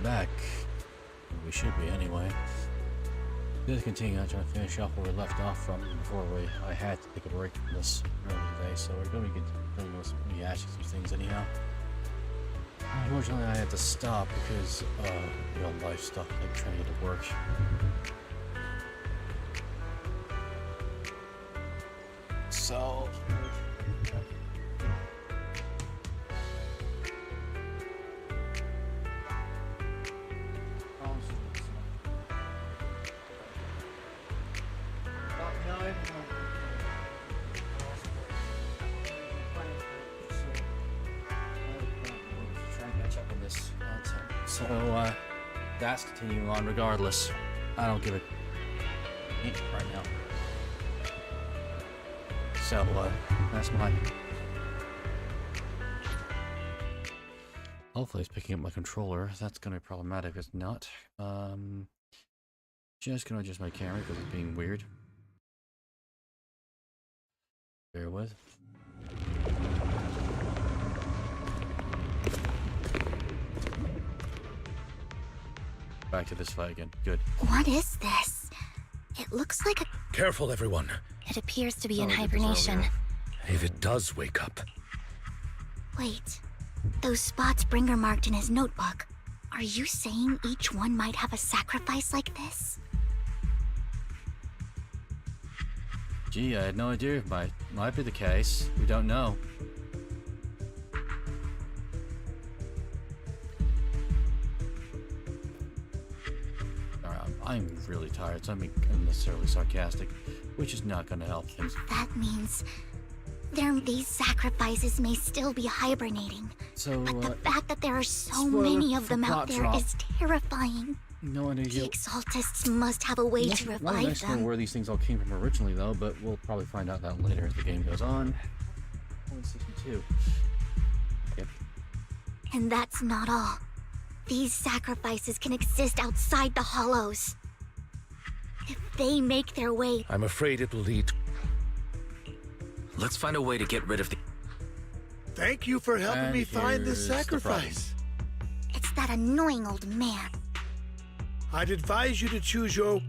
back. We should be anyway. Let's continue on trying to finish off where we left off from before I had to take a break from this earlier today, so we're going to be doing some rehashing some things anyhow. Unfortunately, I had to stop because real life stuff like trying to get to work. So. So, that's continuing on regardless. I don't give a right now. So, that's mine. Hopefully it's picking up my controller. That's gonna be problematic if it's not. Just gonna adjust my camera because it's being weird. Bear with. Back to this fight again. Good. What is this? It looks like a... Careful, everyone. It appears to be in hibernation. If it does wake up. Wait. Those spots Bringer marked in his notebook. Are you saying each one might have a sacrifice like this? Gee, I had no idea. Might be the case. We don't know. I'm really tired, so I'm being unnecessarily sarcastic, which is not going to help things. That means these sacrifices may still be hibernating. So, but the fact that there are so many of them out there is terrifying. No idea. The Exaltists must have a way to revive them. I don't know where these things all came from originally, though, but we'll probably find out that later as the game goes on. 162. Yep. And that's not all. These sacrifices can exist outside the hollows. If they make their way... I'm afraid it will lead... Let's find a way to get rid of the... Thank you for helping me find this sacrifice. It's that annoying old man. I'd advise you to choose your...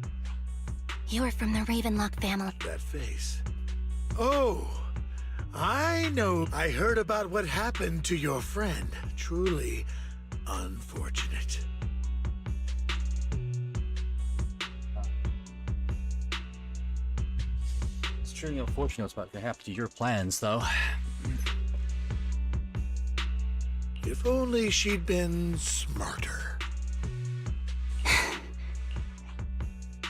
You're from the Ravenlock family. That face. Oh, I know. I heard about what happened to your friend. Truly unfortunate. It's truly unfortunate what's about to happen to your plans, though. If only she'd been smarter.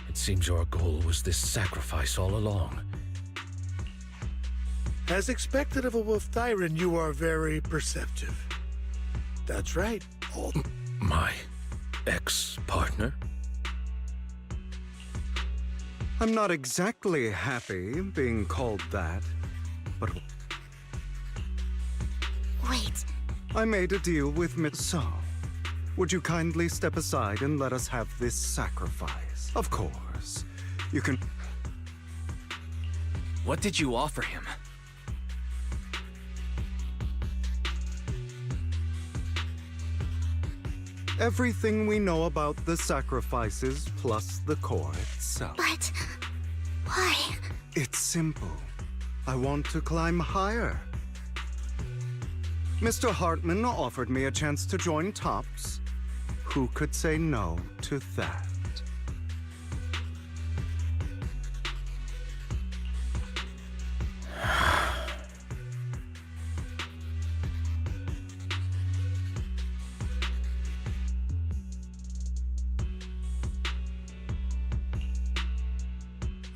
It seems your goal was this sacrifice all along. As expected of a Wolf Thyran, you are very perceptive. That's right. My ex-partner? I'm not exactly happy being called that, but... Wait. I made a deal with So, would you kindly step aside and let us have this sacrifice? Of course. You can... What did you offer him? Everything we know about the sacrifices, plus the core itself. But... why? It's simple. I want to climb higher. Mr. Hartman offered me a chance to join Tops. Who could say no to that?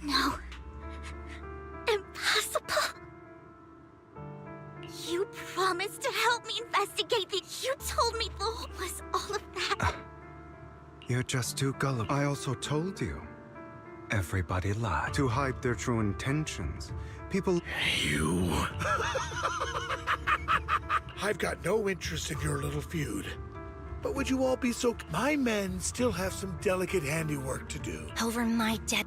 No. Impossible. You promised to help me investigate the... You told me the whole was all of that. You're just too gullible. I also told you. Everybody lied. To hide their true intentions. People... You... I've got no interest in your little feud. But would you all be so... My men still have some delicate handiwork to do. Over my dead...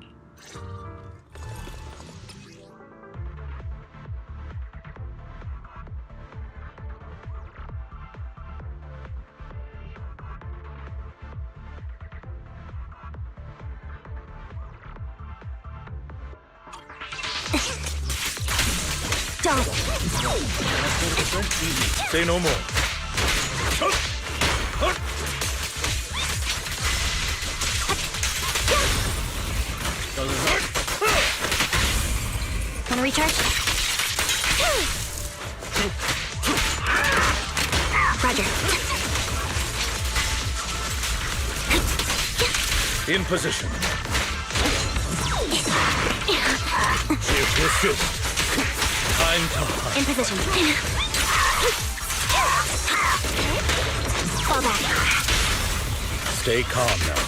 Don't. Say no more. Wanna recharge? Roger. In position. See if this fits. Time to hunt. In position. Fall back. Stay calm now.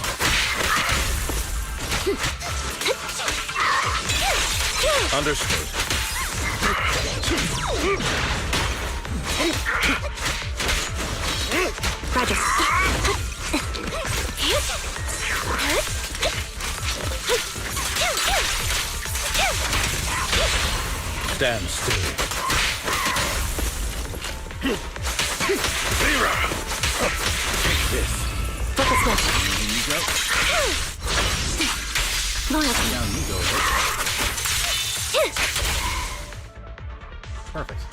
Understood. Roger. Stand still. Zero. Take this. Flip the switch. You go. Loyalty. Down you go. Perfect.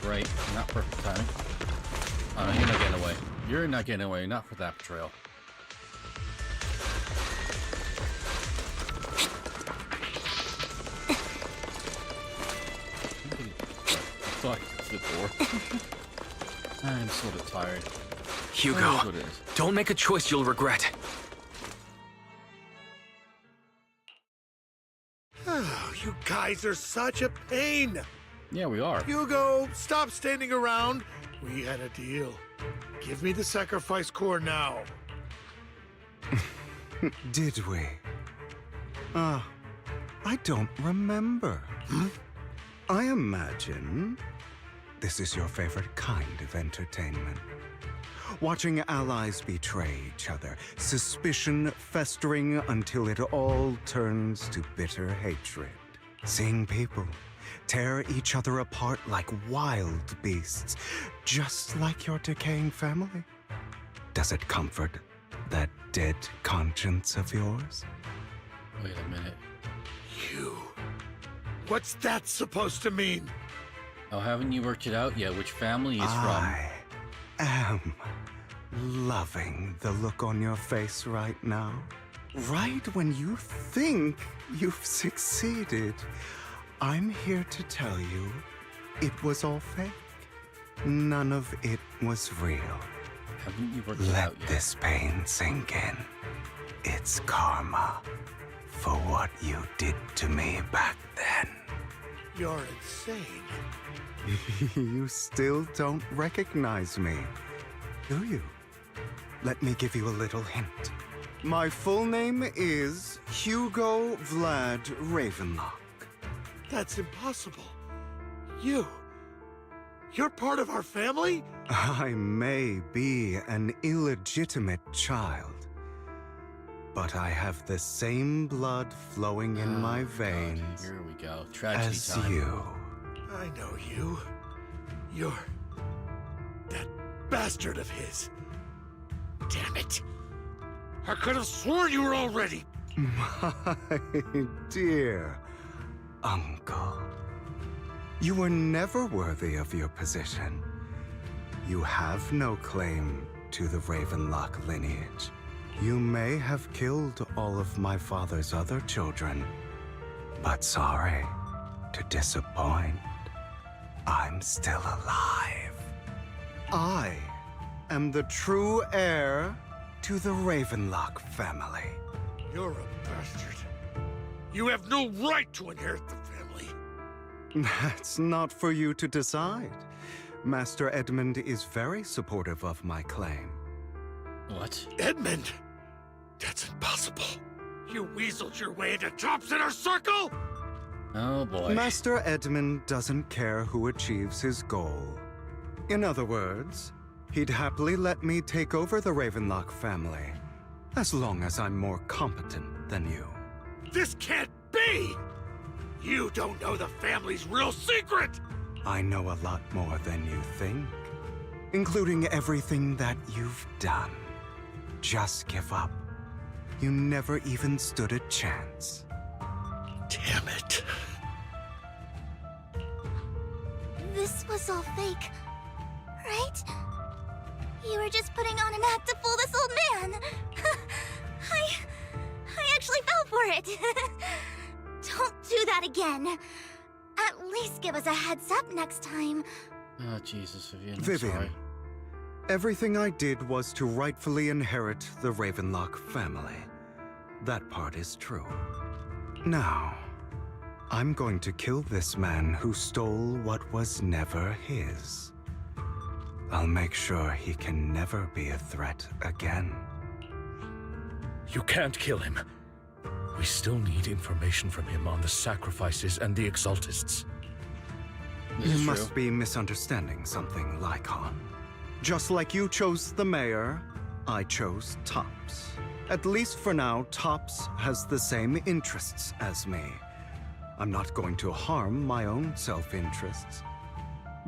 Right, not perfect timing. Oh, no, you're not getting away. You're not getting away, not for that betrayal. Fuck the door. I'm so tired. Hugo, That's what it is. don't make a choice you'll regret. Oh, you guys are such a pain. Yeah, we are. Hugo, stop standing around. We had a deal. Give me the sacrifice core now. Did we? I don't remember. I imagine this is your favorite kind of entertainment. Watching allies betray each other, suspicion festering until it all turns to bitter hatred. Seeing people tear each other apart like wild beasts, just like your decaying family. Does it comfort that dead conscience of yours? Wait a minute. You. What's that supposed to mean? Oh, haven't you worked it out yet? Which family he's from? I am loving the look on your face right now. Right when you think you've succeeded, I'm here to tell you it was all fake. None of it was real. Haven't you worked it Let out yet? this pain sink in. It's karma for what you did to me back then. You're insane. You still don't recognize me, do you? Let me give you a little hint. My full name is Hugo Vlad Ravenlock. That's impossible. You're part of our family? I may be an illegitimate child, but I have the same blood flowing in my God, veins here we go. Tragedy as time. you. I know you. You're that bastard of his. Damn it. I could have sworn you were already. My dear uncle, you were never worthy of your position. You have no claim to the Ravenlock lineage. You may have killed all of my father's other children, but sorry to disappoint. I'm still alive. I am the true heir to the Ravenlock family. You're a bastard. You have no right to inherit the family. That's not for you to decide. Master Edmund is very supportive of my claim. What? Edmund? That's impossible. You weaseled your way into Top's inner circle? Oh boy. Master Edmund doesn't care who achieves his goal. In other words, he'd happily let me take over the Ravenlock family, as long as I'm more competent than you. This can't be! You don't know the family's real secret! I know a lot more than you think, including everything that you've done. Just give up. You never even stood a chance. Damn it. This was all fake, right? You were just putting on an act to fool this old man. I actually fell for it. Don't do that again. At least give us a heads up next time. Oh, Jesus, Vivian. I'm Vivian. sorry. Everything I did was to rightfully inherit the Ravenlock family. That part is true. Now, I'm going to kill this man who stole what was never his. I'll make sure he can never be a threat again. You can't kill him. We still need information from him on the sacrifices and the Exaltists. This You is must true. be misunderstanding something, Lycon. Just like you chose the mayor, I chose Tops. At least for now, Tops has the same interests as me. I'm not going to harm my own self-interests.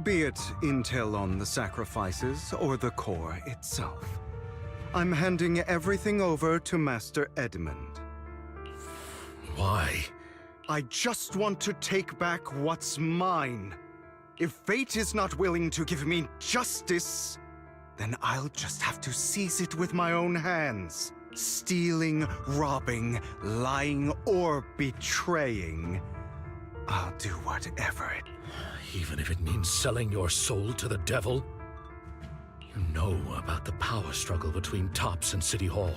Be it intel on the sacrifices or the core itself. I'm handing everything over to Master Edmund. Why? I just want to take back what's mine. If fate is not willing to give me justice, then I'll just have to seize it with my own hands. Stealing, robbing, lying, or betraying. I'll do whatever it... Even if it means selling your soul to the devil? You know about the power struggle between Tops and City Hall.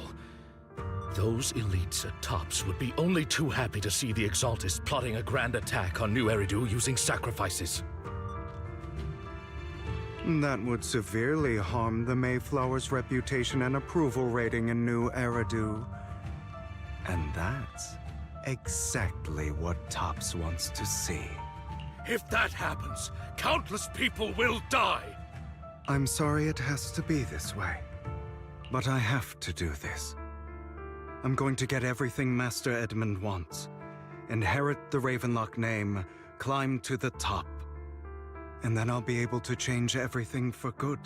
Those elites at Tops would be only too happy to see the Exaltists plotting a grand attack on New Eridu using sacrifices. That would severely harm the Mayflower's reputation and approval rating in New Eridu. And that's exactly what Tops wants to see. If that happens, countless people will die! I'm sorry it has to be this way, but I have to do this. I'm going to get everything Master Edmund wants. Inherit the Ravenlock name, climb to the top, and then I'll be able to change everything for good.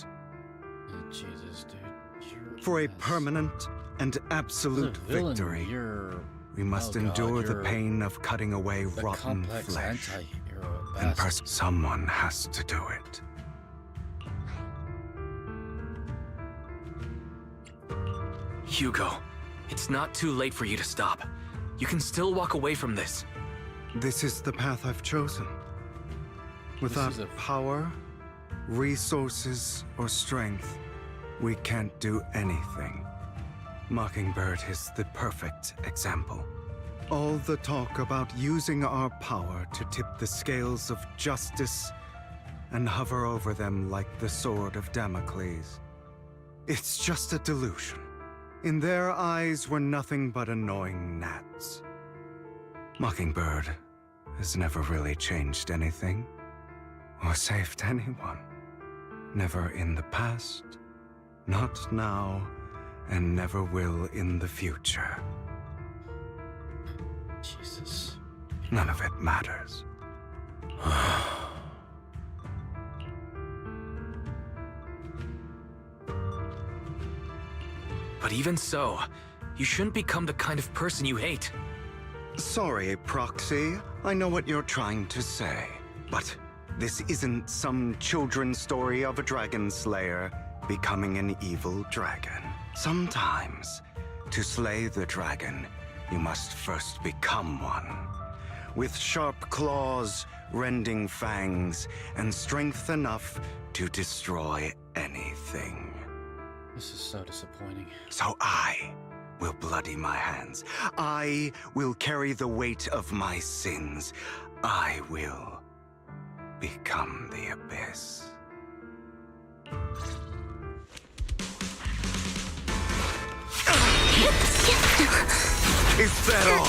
Oh, Jesus, dude. You're For a mess. permanent and absolute As a villain, victory, You're we must oh God, endure the you're pain of cutting away a rotten complex flesh. anti-hero And bastard. someone has to do it. Hugo, it's not too late for you to stop. You can still walk away from this. This is the path I've chosen. Without is a- power, resources, or strength, we can't do anything. Mockingbird is the perfect example. All the talk about using our power to tip the scales of justice and hover over them like the sword of Damocles. It's just a delusion. In their eyes, we're nothing but annoying gnats. Mockingbird has never really changed anything or saved anyone. Never in the past, not now, and never will in the future. Jesus. None of it matters. But even so, you shouldn't become the kind of person you hate. Sorry, Proxy. I know what you're trying to say. But this isn't some children's story of a dragon slayer becoming an evil dragon. Sometimes, to slay the dragon, you must first become one. With sharp claws, rending fangs, and strength enough to destroy anything. This is so disappointing. So I will bloody my hands. I will carry the weight of my sins. I will become the abyss. Is that all?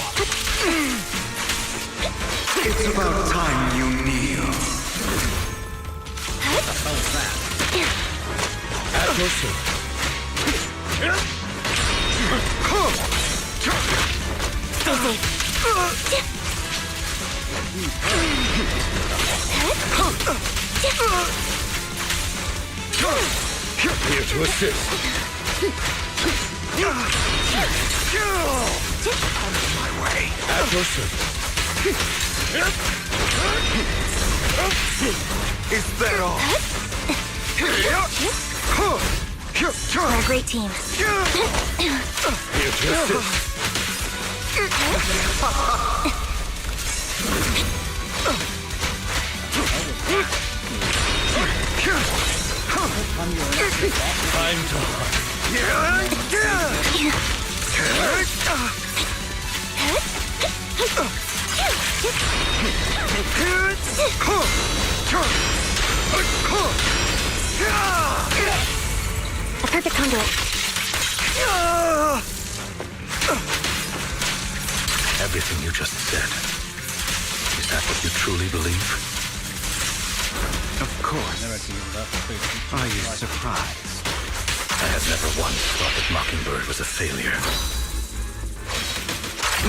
It's about time you kneel. At your service. Here to assist. My way. At your service. Is that all? We're a great team. Here to assist. Time to A perfect conduit. Everything you just said. Is that what you truly believe? Of course. Never seen that. Are you surprised? I have never once thought that Mockingbird was a failure.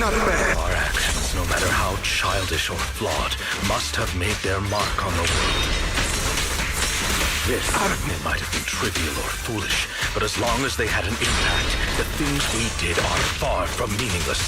Not bad. Our actions, no matter how childish or flawed, must have made their mark on the world. This, it might have been trivial or foolish, but as long as they had an impact, the things we did are far from meaningless.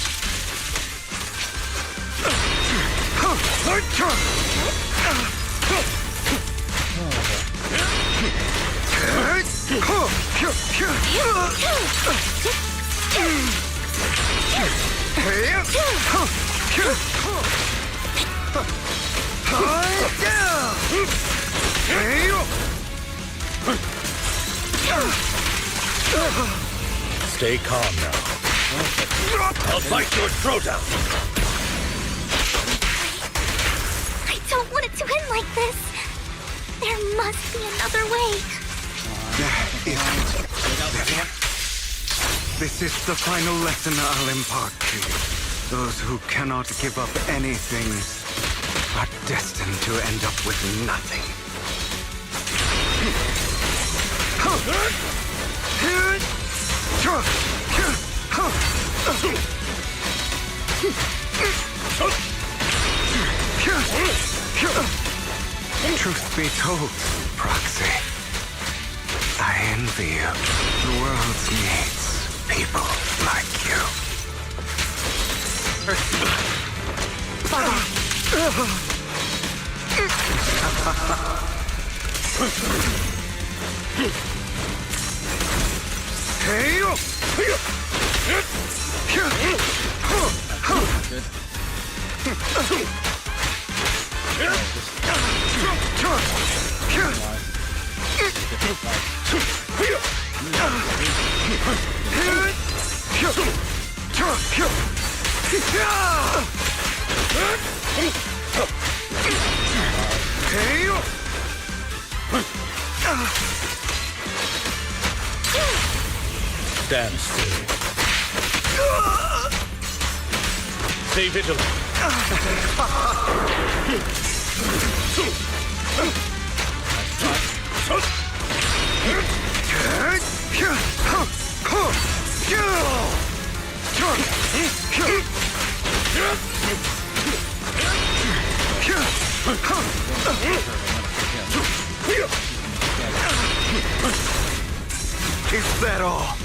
Stay calm now. I'll bite your throat out. I don't want it to end like this. There must be another way. This is the final lesson I'll impart to you. Those who cannot give up anything are destined to end up with nothing. Truth be told, Proxy, I envy you. The world needs people like you. Stand still. Stay vigilant. Is that all?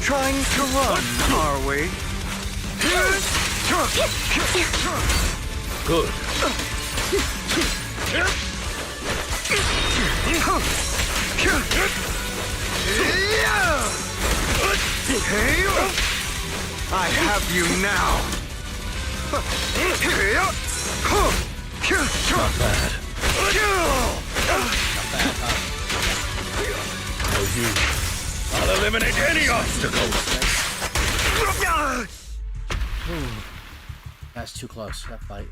Trying to run, are we? Good. I have you now. Not bad. No use. I'll eliminate any obstacles. That's too close, that fight.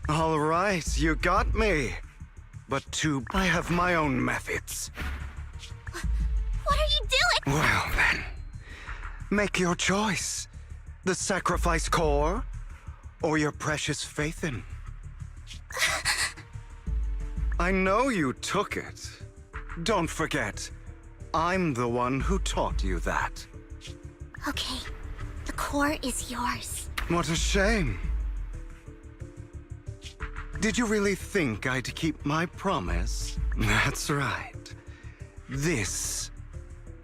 All right, you got me. But I have my own methods. What are you doing? Well then, make your choice. The sacrifice core, or your precious Faithin. I know you took it. Don't forget, I'm the one who taught you that. Okay, the core is yours. What a shame. Did you really think I'd keep my promise? That's right. This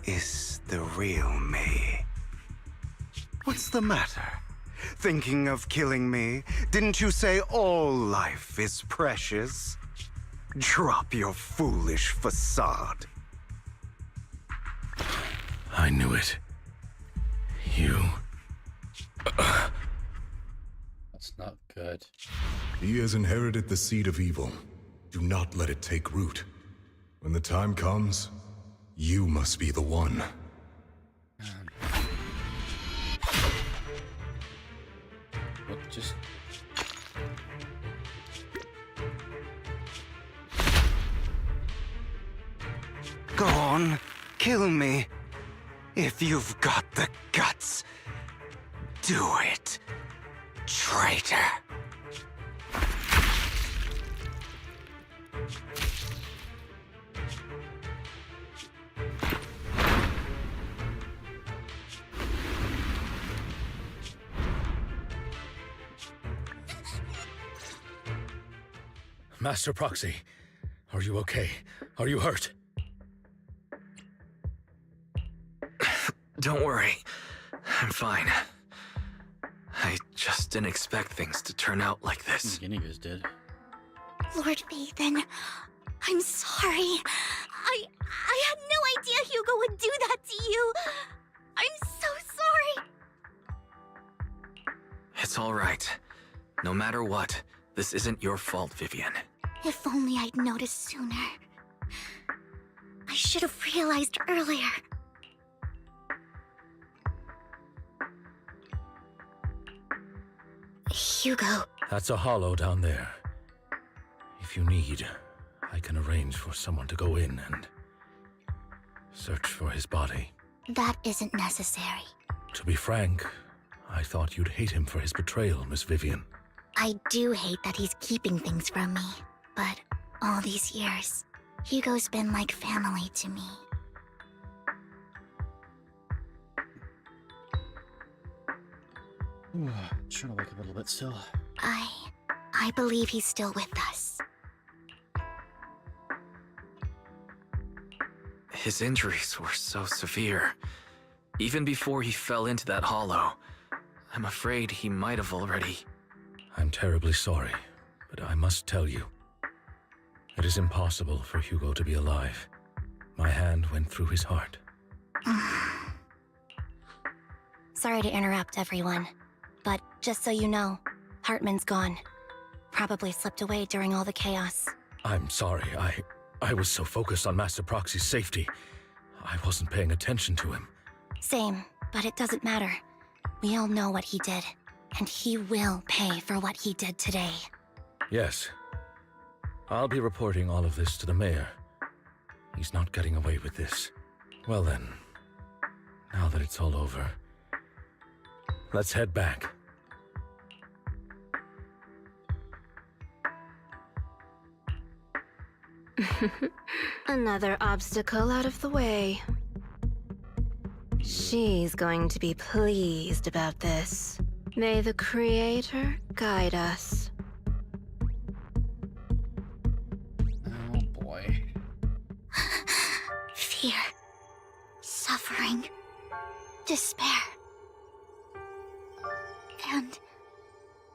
is the real me. What's the matter? Thinking of killing me? Didn't you say all life is precious? Drop your foolish facade. I knew it. You... That's not good. He has inherited the seed of evil. Do not let it take root. When the time comes, you must be the one. What just... Go on, kill me. If you've got the guts, do it, traitor. Master Proxy, are you okay? Are you hurt? Don't worry. I'm fine. I just didn't expect things to turn out like this. Guinea pigs did. Lord Vathan, I'm sorry. I had no idea Hugo would do that to you. I'm so sorry. It's all right. No matter what, this isn't your fault, Vivian. If only I'd noticed sooner. I should have realized earlier. Hugo. That's a hollow down there. If you need, I can arrange for someone to go in and search for his body. That isn't necessary. To be frank, I thought you'd hate him for his betrayal, Miss Vivian. I do hate that he's keeping things from me, but all these years, Hugo's been like family to me. Ooh, trying to wake up a little bit still. I believe he's still with us. His injuries were so severe. Even before he fell into that hollow, I'm afraid he might have already... I'm terribly sorry, but I must tell you. It is impossible for Hugo to be alive. My hand went through his heart. Sorry to interrupt, everyone. But just so you know, Hartman's gone. Probably slipped away during all the chaos. I'm sorry, I was so focused on Master Proxy's safety. I wasn't paying attention to him. Same, but it doesn't matter. We all know what he did, and he will pay for what he did today. Yes. I'll be reporting all of this to the mayor. He's not getting away with this. Well then, now that it's all over, let's head back. Another obstacle out of the way. She's going to be pleased about this. May the Creator guide us. Oh boy. Fear, suffering, despair, and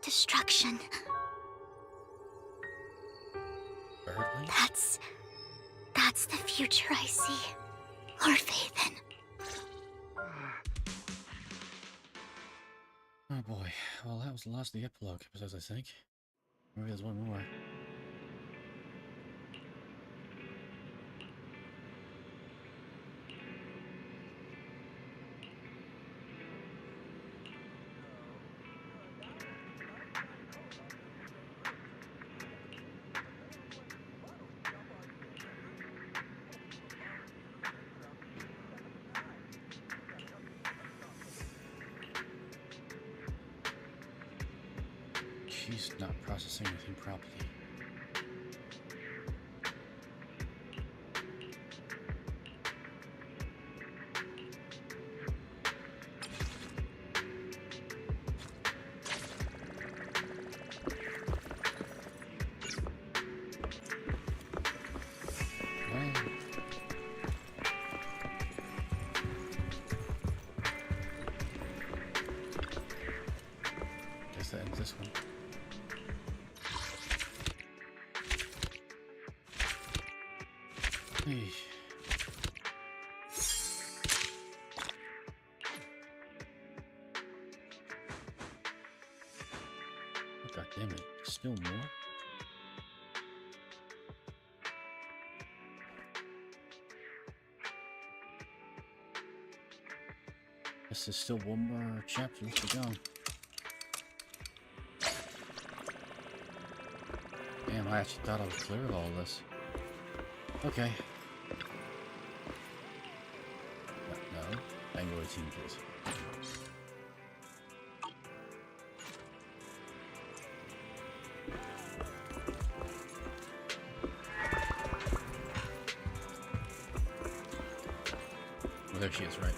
destruction. Birdling? That's the future I see. Lord Vathan. Oh boy. Well, that was the last of the epilogue episodes, I think. Maybe there's one more. She's not processing anything properly. God damn it. Still more? Guess there's still one more chapter left to go. Damn, I actually thought I was clear of all this. Okay. No. Anglo team, please. Well, there she is, right?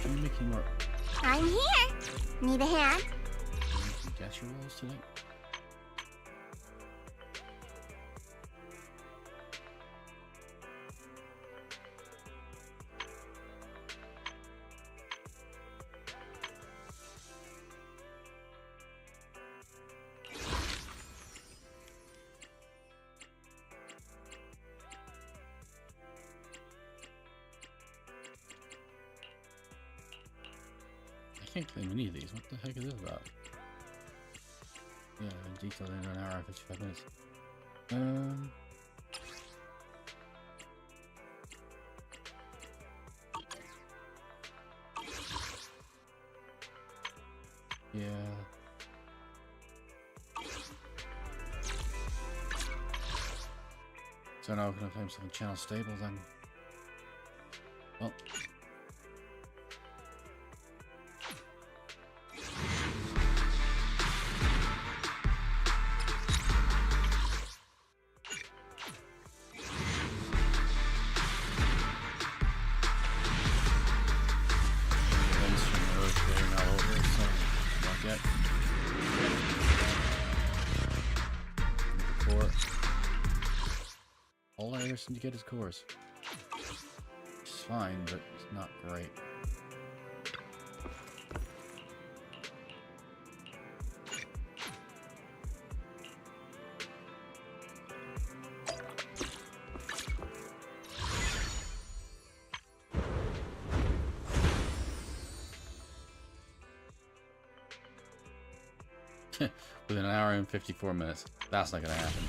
Can you make any more? I'm here. Need a hand? Gas your rolls tonight? I can't claim any of these. What the heck is this about? Yeah, detailed in an hour and 55 minutes. Yeah. So now we're gonna claim some channel stable then. Well. All I ever seem to get is cores. It's fine, but it's not great. Within an hour and 54 minutes. That's not gonna happen.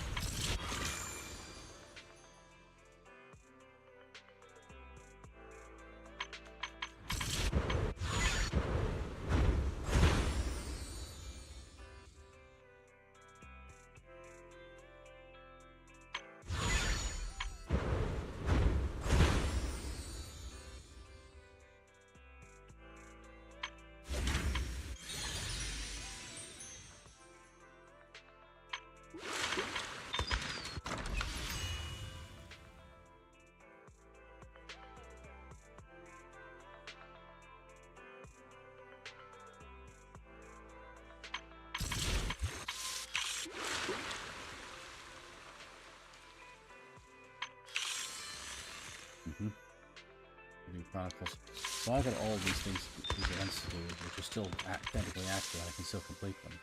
Chronicles. So I got all these things, these events to do, which are still technically active. I can still complete them.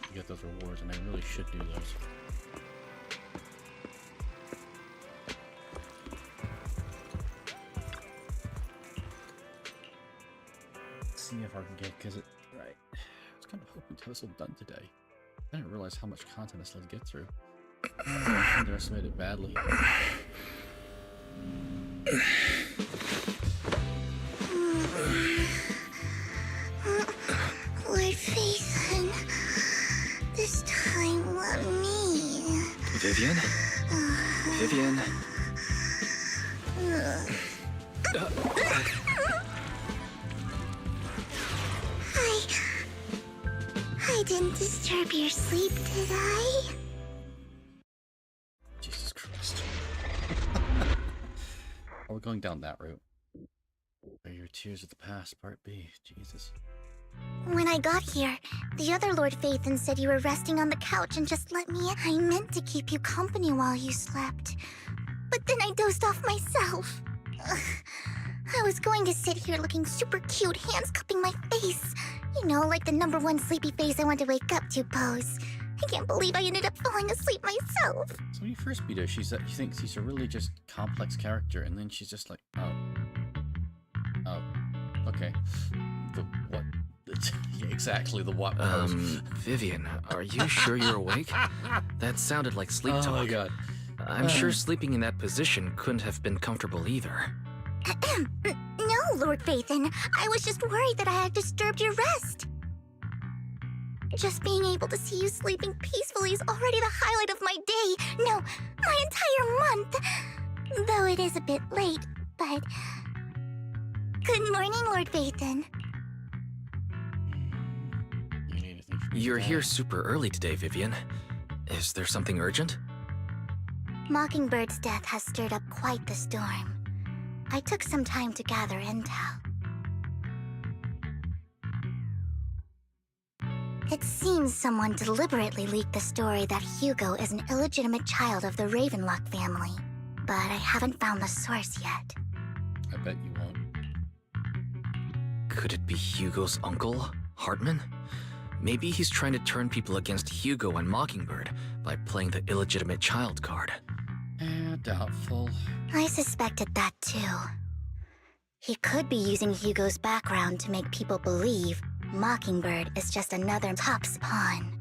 To get those rewards, and I really should do those. See if I can get, because it, right. I was kind of hoping to have this all done today. I didn't realize how much content I still had to get through. I underestimated badly. Lord Phaethon, this time let me. Vivian? Vivian? I didn't disturb your sleep, did I? Jesus Christ. Are we going down that route? Are your tears of the past, part B? Jesus. When I got here, the other Lord Phaethon said you were resting on the couch and just let me in. I meant to keep you company while you slept. But then I dozed off myself. Ugh. I was going to sit here looking super cute, hands cupping my face. You know, like the #1 sleepy face I want to wake up to pose. I can't believe I ended up falling asleep myself. So when you first meet her, she thinks he's a really just complex character, and then she's just like, oh, okay. The what? Yeah, exactly, the what pose. Vivian, are you sure you're awake? That sounded like sleep talk. Oh my god. I'm sure sleeping in that position couldn't have been comfortable either. No, Lord Phaethon. I was just worried that I had disturbed your rest. Just being able to see you sleeping peacefully is already the highlight of my day. No, my entire month. Though it is a bit late, but... Good morning, Lord Phaethon. You need anything from me You're today? here super early today, Vivian. Is there something urgent? Mockingbird's death has stirred up quite the storm. I took some time to gather intel. It seems someone deliberately leaked the story that Hugo is an illegitimate child of the Ravenlock family, but I haven't found the source yet. I bet you won't. Could it be Hugo's uncle, Hartman? Maybe he's trying to turn people against Hugo and Mockingbird by playing the illegitimate child card. Doubtful. I suspected that too. He could be using Hugo's background to make people believe Mockingbird is just another Top's pawn.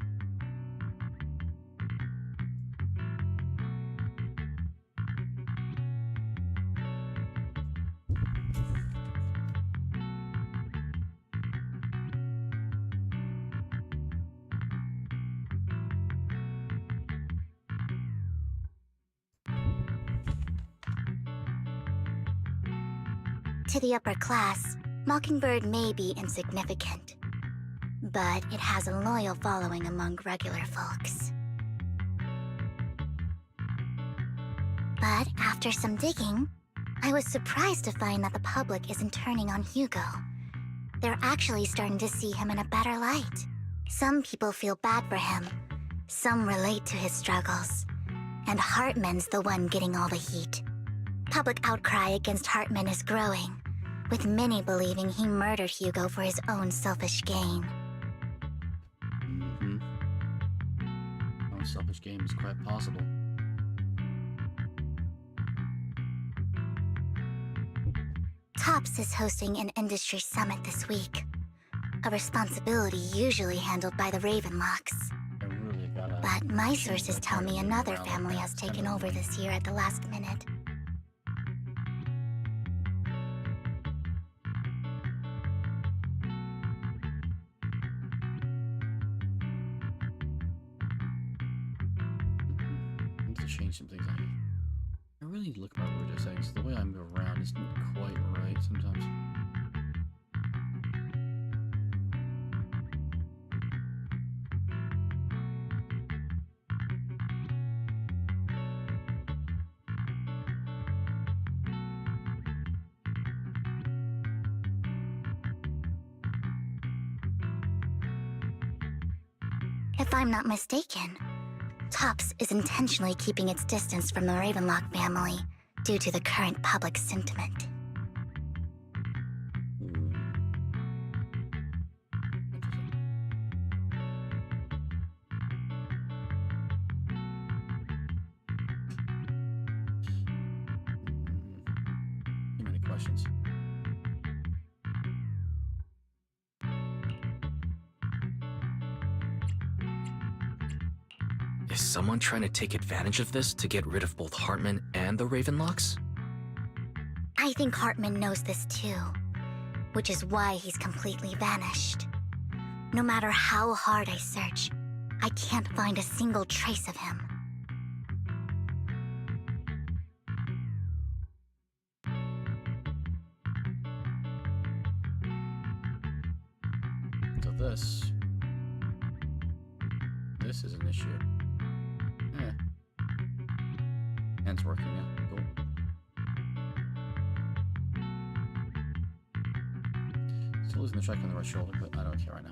To the upper class, Mockingbird may be insignificant, but it has a loyal following among regular folks. But after some digging, I was surprised to find that the public isn't turning on Hugo. They're actually starting to see him in a better light. Some people feel bad for him, some relate to his struggles, and Hartman's the one getting all the heat. Public outcry against Hartman is growing, with many believing he murdered Hugo for his own selfish gain. Our selfish game is quite possible. Tops is hosting an industry summit this week, a responsibility usually handled by the Ravenlocks. I really gotta... But my sources tell me another family has taken over this year at the last minute. I need to change some things. I really need to look at my word settings. The way I move around isn't quite right sometimes. If I'm not mistaken, Tops is intentionally keeping its distance from the Ravenlock family due to the current public sentiment. Too many questions. Is someone trying to take advantage of this to get rid of both Hartman and the Ravenlocks? I think Hartman knows this too, which is why he's completely vanished. No matter how hard I search, I can't find a single trace of him. So this is an issue. Yeah. Hand's working now. Cool. Still losing the track on the right shoulder, but I don't care right now.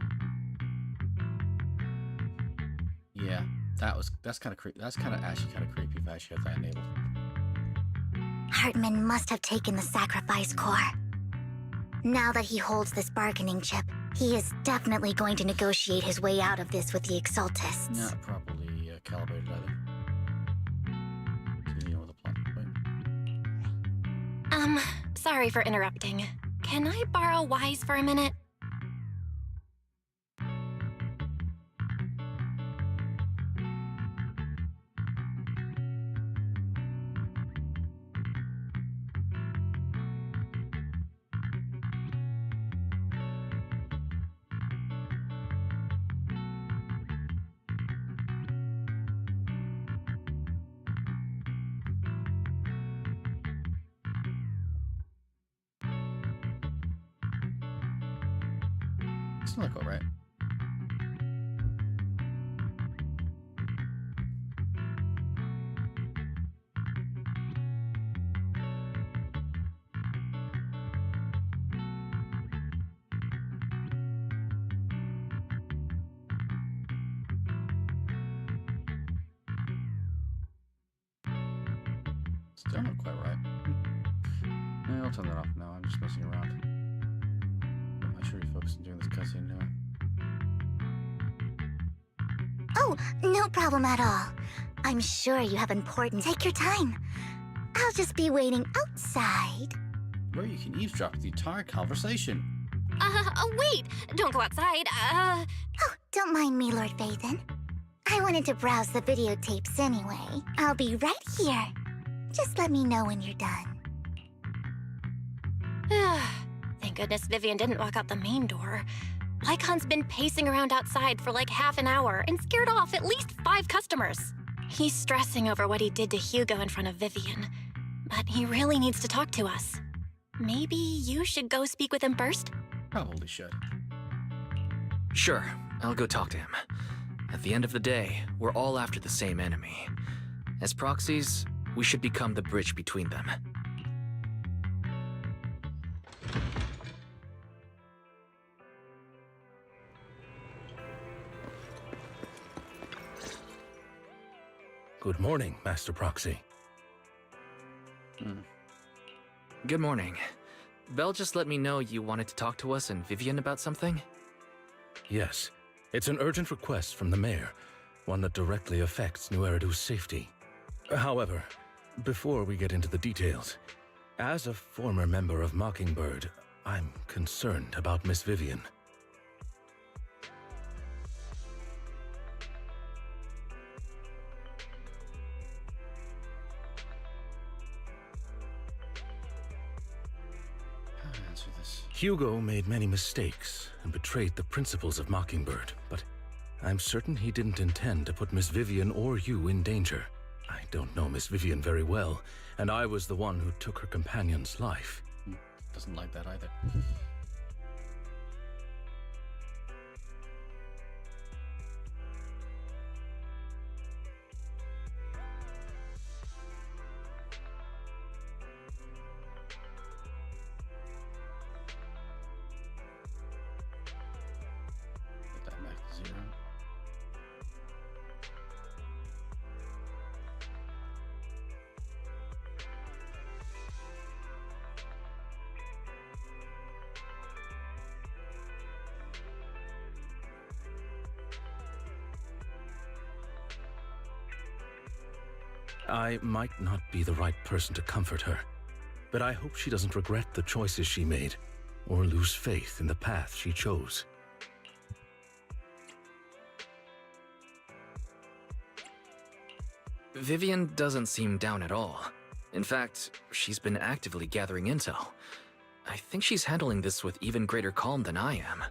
Yeah, that's kind of creepy. That's kind of actually kind of creepy if I actually had that enabled. Hartman must have taken the sacrifice core. Now that he holds this bargaining chip, he is definitely going to negotiate his way out of this with the Exaltists. Not probably. Sorry for interrupting. Can I borrow Wise for a minute? Doesn't look alright. Still not quite right. I'll turn that off now. I'm just messing around. I should be focused on doing this cutscene now. Oh, no problem at all. I'm sure you have important. Take your time. I'll just be waiting outside. Where you can eavesdrop the entire conversation. Wait! Don't go outside, Oh, don't mind me, Lord Phaethon. I wanted to browse the videotapes anyway. I'll be right here. Just let me know when you're done. Thank goodness Vivian didn't walk out the main door. Lycon's been pacing around outside for like half an hour and scared off at least 5 customers. He's stressing over what he did to Hugo in front of Vivian, but he really needs to talk to us. Maybe you should go speak with him first? Probably should. Sure, I'll go talk to him. At the end of the day, we're all after the same enemy. As proxies, we should become the bridge between them. Good morning, Master Proxy. Good morning. Belle just let me know you wanted to talk to us and Vivian about something? Yes, it's an urgent request from the mayor, one that directly affects New Eridu's safety. However, before we get into the details, as a former member of Mockingbird, I'm concerned about Miss Vivian. How do I answer this? Hugo made many mistakes and betrayed the principles of Mockingbird, but I'm certain he didn't intend to put Miss Vivian or you in danger. I don't know Miss Vivian very well, and I was the one who took her companion's life. Doesn't like that either. Put that back to 0. I might not be the right person to comfort her, but I hope she doesn't regret the choices she made or lose faith in the path she chose. Vivian doesn't seem down at all. In fact, she's been actively gathering intel. I think she's handling this with even greater calm than I am.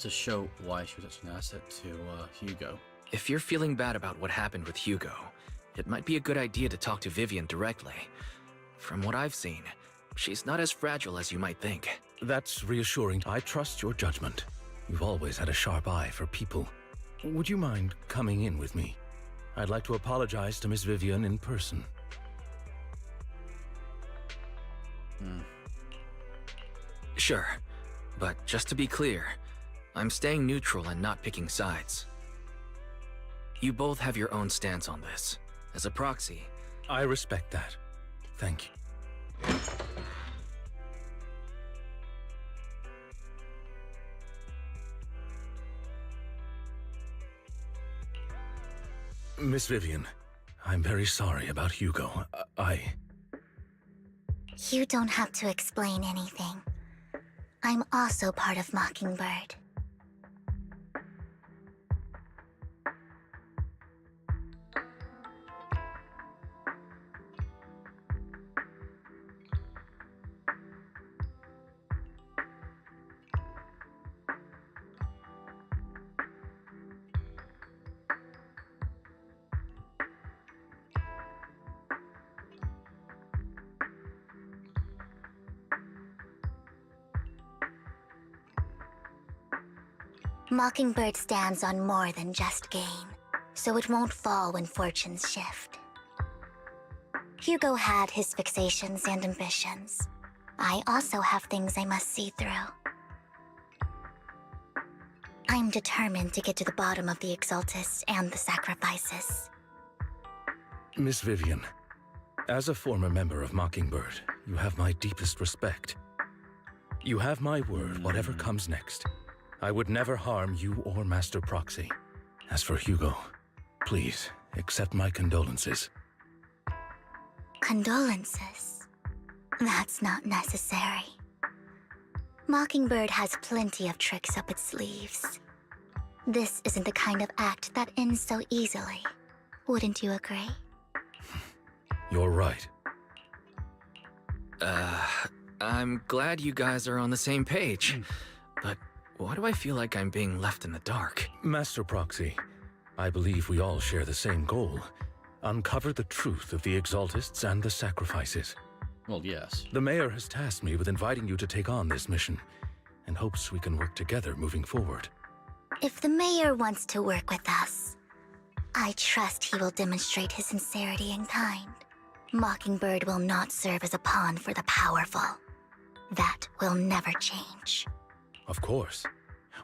To show why she was such an asset to Hugo. If you're feeling bad about what happened with Hugo, it might be a good idea to talk to Vivian directly. From what I've seen, she's not as fragile as you might think. That's reassuring. I trust your judgment. You've always had a sharp eye for people. Would you mind coming in with me? I'd like to apologize to Miss Vivian in person. Sure, but just to be clear, I'm staying neutral and not picking sides. You both have your own stance on this. As a proxy, I respect that. Thank you. Miss Vivian, I'm very sorry about Hugo. You don't have to explain anything. I'm also part of Mockingbird. Mockingbird stands on more than just gain, so it won't fall when fortunes shift. Hugo had his fixations and ambitions. I also have things I must see through. I'm determined to get to the bottom of the Exaltists and the sacrifices. Miss Vivian, as a former member of Mockingbird, you have my deepest respect. You have my word, whatever comes next. I would never harm you or Master Proxy. As for Hugo, please accept my condolences. Condolences? That's not necessary. Mockingbird has plenty of tricks up its sleeves. This isn't the kind of act that ends so easily. Wouldn't you agree? You're right. I'm glad you guys are on the same page. But why do I feel like I'm being left in the dark? Master Proxy, I believe we all share the same goal. Uncover the truth of the Exaltists and the sacrifices. Well, yes. The Mayor has tasked me with inviting you to take on this mission, and hopes we can work together moving forward. If the Mayor wants to work with us, I trust he will demonstrate his sincerity in kind. Mockingbird will not serve as a pawn for the powerful. That will never change. Of course.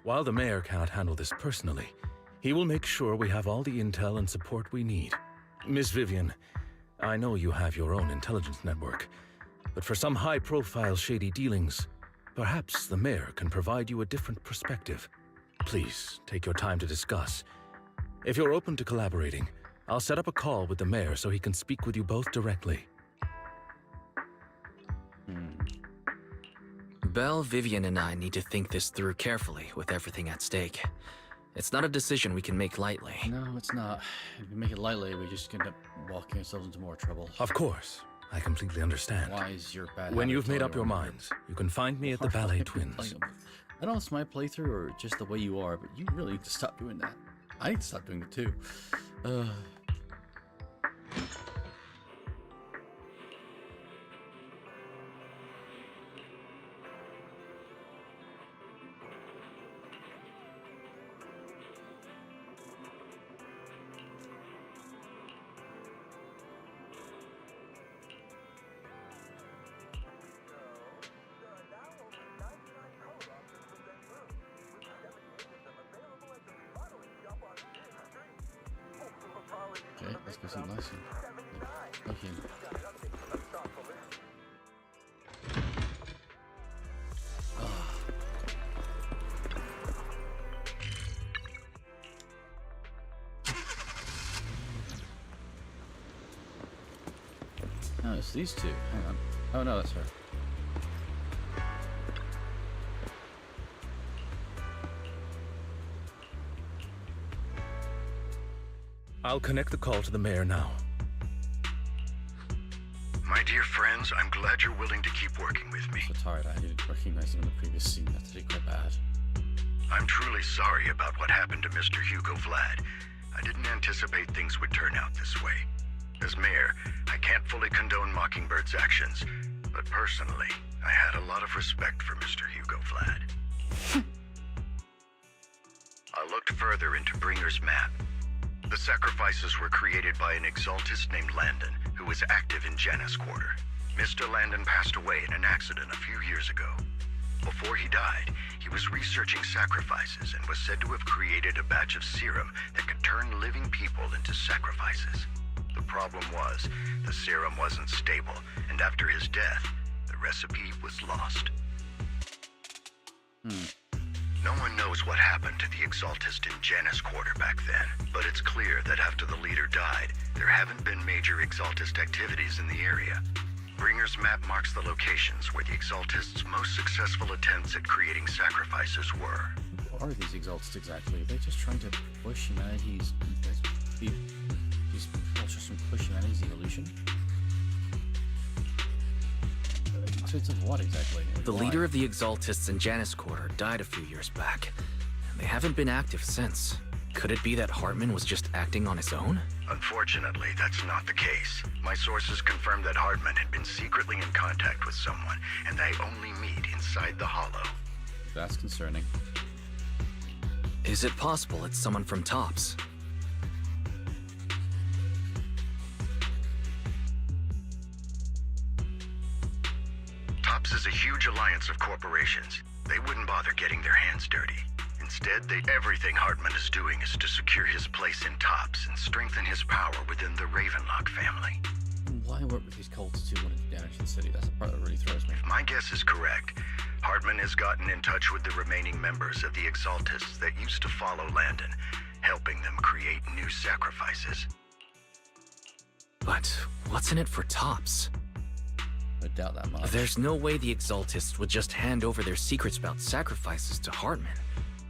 While the Mayor cannot handle this personally, he will make sure we have all the intel and support we need. Miss Vivian, I know you have your own intelligence network, but for some high-profile shady dealings, perhaps the Mayor can provide you a different perspective. Please, take your time to discuss. If you're open to collaborating, I'll set up a call with the Mayor so he can speak with you both directly. Belle, Vivian, and I need to think this through carefully with everything at stake. It's not a decision we can make lightly. No, it's not. If we make it lightly, we just end up walking ourselves into more trouble. Of course. I completely understand. Why is your bad When habit you've made telling up your everyone? minds, you can find me at the Ballet Twins. I don't know if it's my playthrough or just the way you are, but you really need to stop doing that. I need to stop doing it too. Okay, let's go see Lysian. Okay. No, it's these two. Hang on. Oh no, that's her. I'll connect the call to the Mayor now. My dear friends, I'm glad you're willing to keep working with me. I'm so tired. I didn't recognize him in the previous scene. That's actually quite bad. I'm truly sorry about what happened to Mr. Hugo Vlad. I didn't anticipate things would turn out this way. As mayor, I can't fully condone Mockingbird's actions, but personally, I had a lot of respect for Mr. Hugo Vlad. I looked further into Bringer's map. The sacrifices were created by an Exaltist named Landon, who was active in Janus Quarter. Mr. Landon passed away in an accident a few years ago. Before he died, he was researching sacrifices and was said to have created a batch of serum that could turn living people into sacrifices. The problem was, the serum wasn't stable, and after his death, the recipe was lost. No one knows what happened to the Exaltist in Janus Quarter back then, but it's clear that after the leader died, there haven't been major Exaltist activities in the area. Bringer's map marks the locations where the Exaltist's most successful attempts at creating sacrifices were. What are these Exaltists exactly? Are they just trying to push humanity's... These just from push humanity's evolution? In terms of what exactly? The Why? leader of the Exaltists in Janus Quarter died a few years back. They haven't been active since. Could it be that Hartman was just acting on his own? Unfortunately, that's not the case. My sources confirmed that Hartman had been secretly in contact with someone, and they only meet inside the Hollow. That's concerning. Is it possible it's someone from TOPS? TOPS is a huge alliance of corporations. They wouldn't bother getting their hands dirty. Instead, everything Hartman is doing is to secure his place in TOPS and strengthen his power within the Ravenlock family. Why work with these cults who want to damage the city? That's the part that really throws me. If my guess is correct, Hartman has gotten in touch with the remaining members of the Exaltists that used to follow Landon, helping them create new sacrifices. But what's in it for TOPS? I doubt that much. There's no way the Exaltists would just hand over their secrets about sacrifices to Hartman,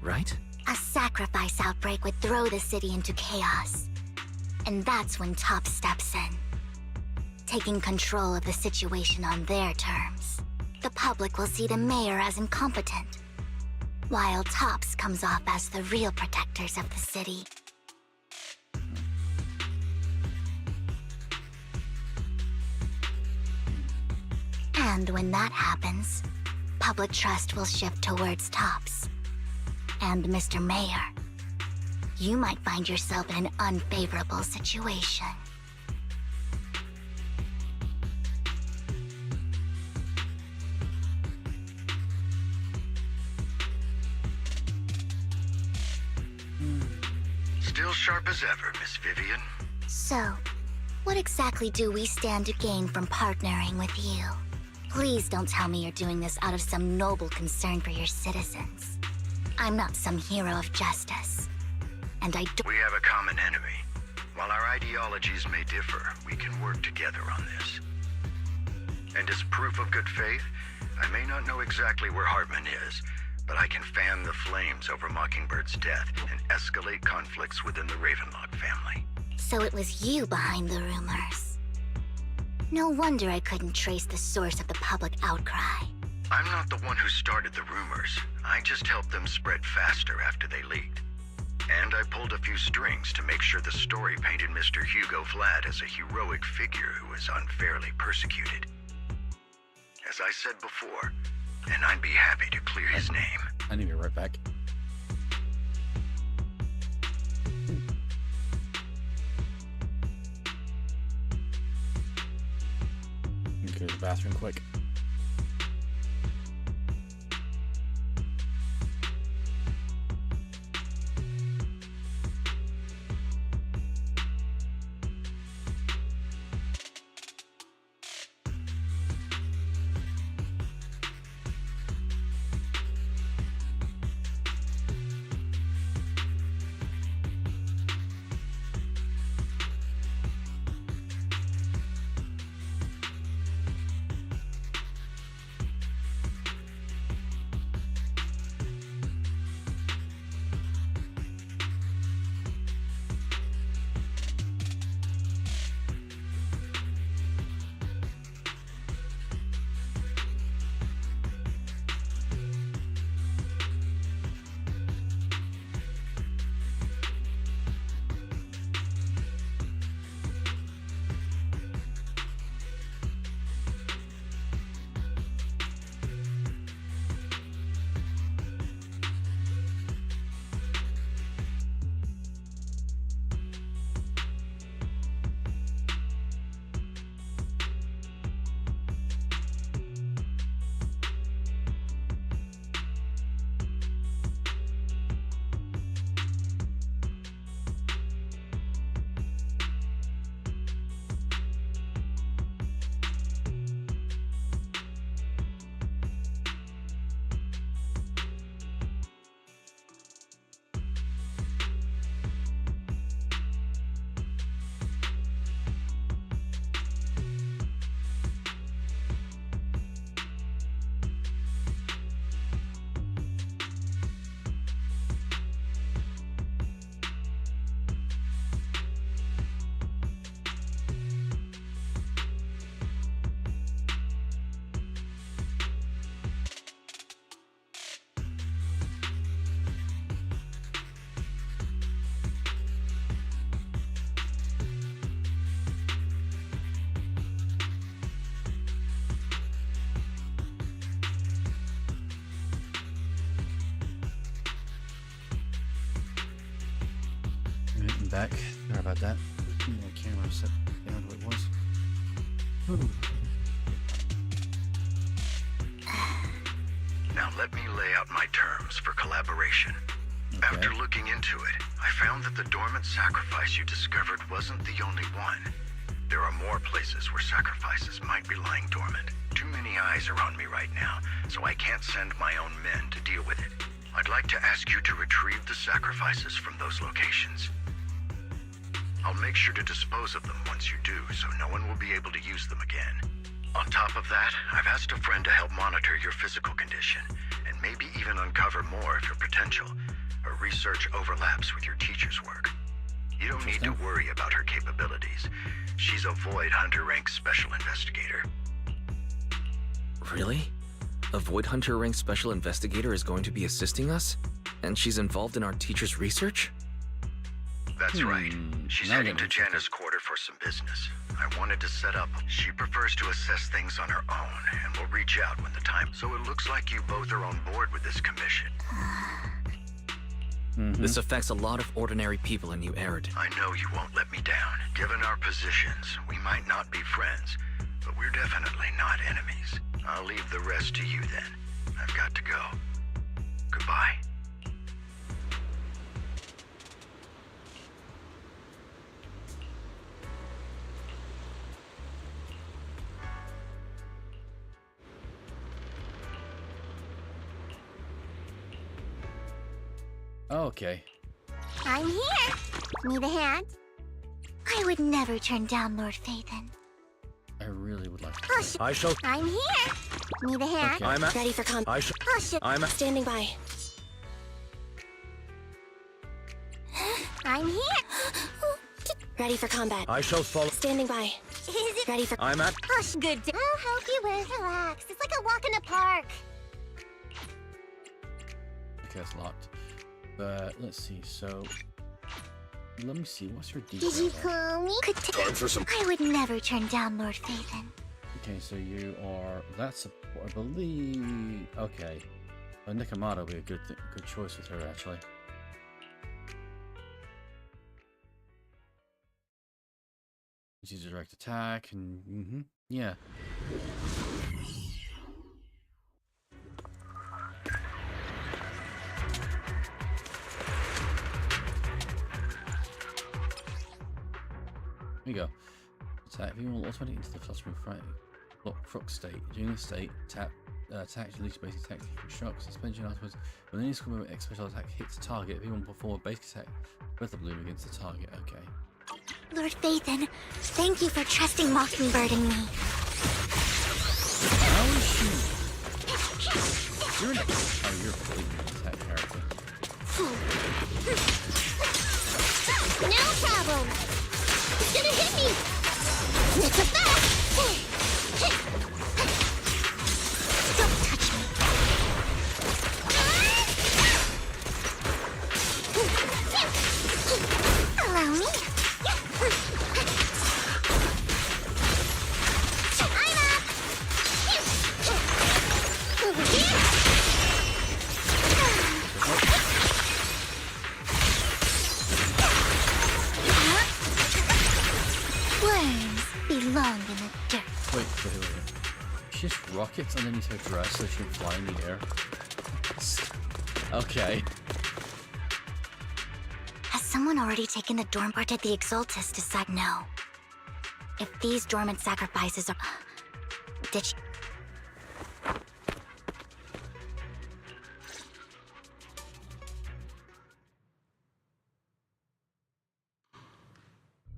right? A sacrifice outbreak would throw the city into chaos. And that's when TOPS steps in, taking control of the situation on their terms. The public will see the mayor as incompetent, while TOPS comes off as the real protectors of the city. And when that happens, public trust will shift towards TOPS. And Mr. Mayor, you might find yourself in an unfavorable situation. Still sharp as ever, Miss Vivian. So, what exactly do we stand to gain from partnering with you? Please don't tell me you're doing this out of some noble concern for your citizens. I'm not some hero of justice. And I don't— We have a common enemy. While our ideologies may differ, we can work together on this. And as proof of good faith, I may not know exactly where Hartman is, but I can fan the flames over Mockingbird's death and escalate conflicts within the Ravenlock family. So it was you behind the rumors. No wonder I couldn't trace the source of the public outcry. I'm not the one who started the rumors. I just helped them spread faster after they leaked. And I pulled a few strings to make sure the story painted Mr. Hugo Vlad as a heroic figure who was unfairly persecuted. As I said before, and I'd be happy to clear his name. I need to be right back. Go to the bathroom quick. back. Sorry about that. My camera set down where it was. Whew. Now let me lay out my terms for collaboration. Okay. After looking into it, I found that the dormant sacrifice you discovered wasn't the only one. There are more places where sacrifices might be lying dormant. Too many eyes are on me right now, so I can't send my own men to deal with it. I'd like to ask you to retrieve the sacrifices from those locations. I'll make sure to dispose of them once you do, so no one will be able to use them again. On top of that, I've asked a friend to help monitor your physical condition, and maybe even uncover more of your potential. Her research overlaps with your teacher's work. You don't need to worry about her capabilities. She's a Void Hunter rank special investigator. Really? A Void Hunter rank special investigator is going to be assisting us? And she's involved in our teacher's research? That's right. She's now heading that to makes sense. Janna's quarter for some business. I wanted to set up. She prefers to assess things on her own, and will reach out when the time. So it looks like you both are on board with this commission. This affects a lot of ordinary people in New Erid. I know you won't let me down. Given our positions, we might not be friends, but we're definitely not enemies. I'll leave the rest to you then. I've got to go. Goodbye. Oh, okay. I'm here. Need a hand? I would never turn down Lord Phaethon. I really would like to. Hush. I shall. I'm here. Need a hand? Okay. I'm at. Ready for I shall. Hush. I'm at. Standing by. I'm here. Ready for combat. I shall follow. Standing by. Is it? Ready for... I'm at. Hush. Good day. I'll help you with. Relax. It's like a walk in the park. Okay, that's locked. But let's see. So let me see. What's your Did you details? call me? Time for some. I would never turn down Lord Phaethon. Okay, so you are. That's a. I believe. Okay, Nikamata would be a good choice with her actually. She's a direct attack and yeah. Here we go. Attack. If you want automatically into the flustering Croc state. During this state, attacks release basic attack shock, suspension afterwards. When any squad member special attack hits target, if you want to perform a basic attack, breath of bloom against the target. Okay. Lord Phaethon, thank you for trusting Mockingbird and me. How is she? You're you're a completely attack character. No problem. It's gonna hit me. It's a fact. Don't touch me. Allow me. I'm up. Over here. Worms belong in the dirt. Wait. She just rockets underneath her dress so she can fly in the air. Okay. Has someone already taken the dorm part at the Exaltus to decide no? If these dormant sacrifices are... Did she...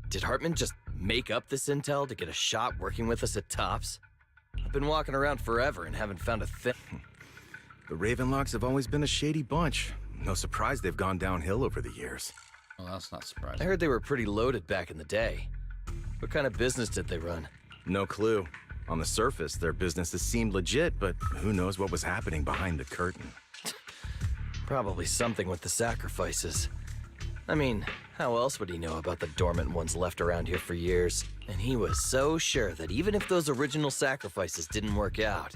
Did Hartman just make up this intel to get a shot working with us at Tops? I've been walking around forever and haven't found a thing. The Ravenlocks have always been a shady bunch. No surprise they've gone downhill over the years. Well, that's not surprising. I heard they were pretty loaded back in the day. What kind of business did they run? No clue. On the surface, their businesses seemed legit, but who knows what was happening behind the curtain. Probably something with the sacrifices. I mean, how else would he know about the dormant ones left around here for years? And he was so sure that even if those original sacrifices didn't work out,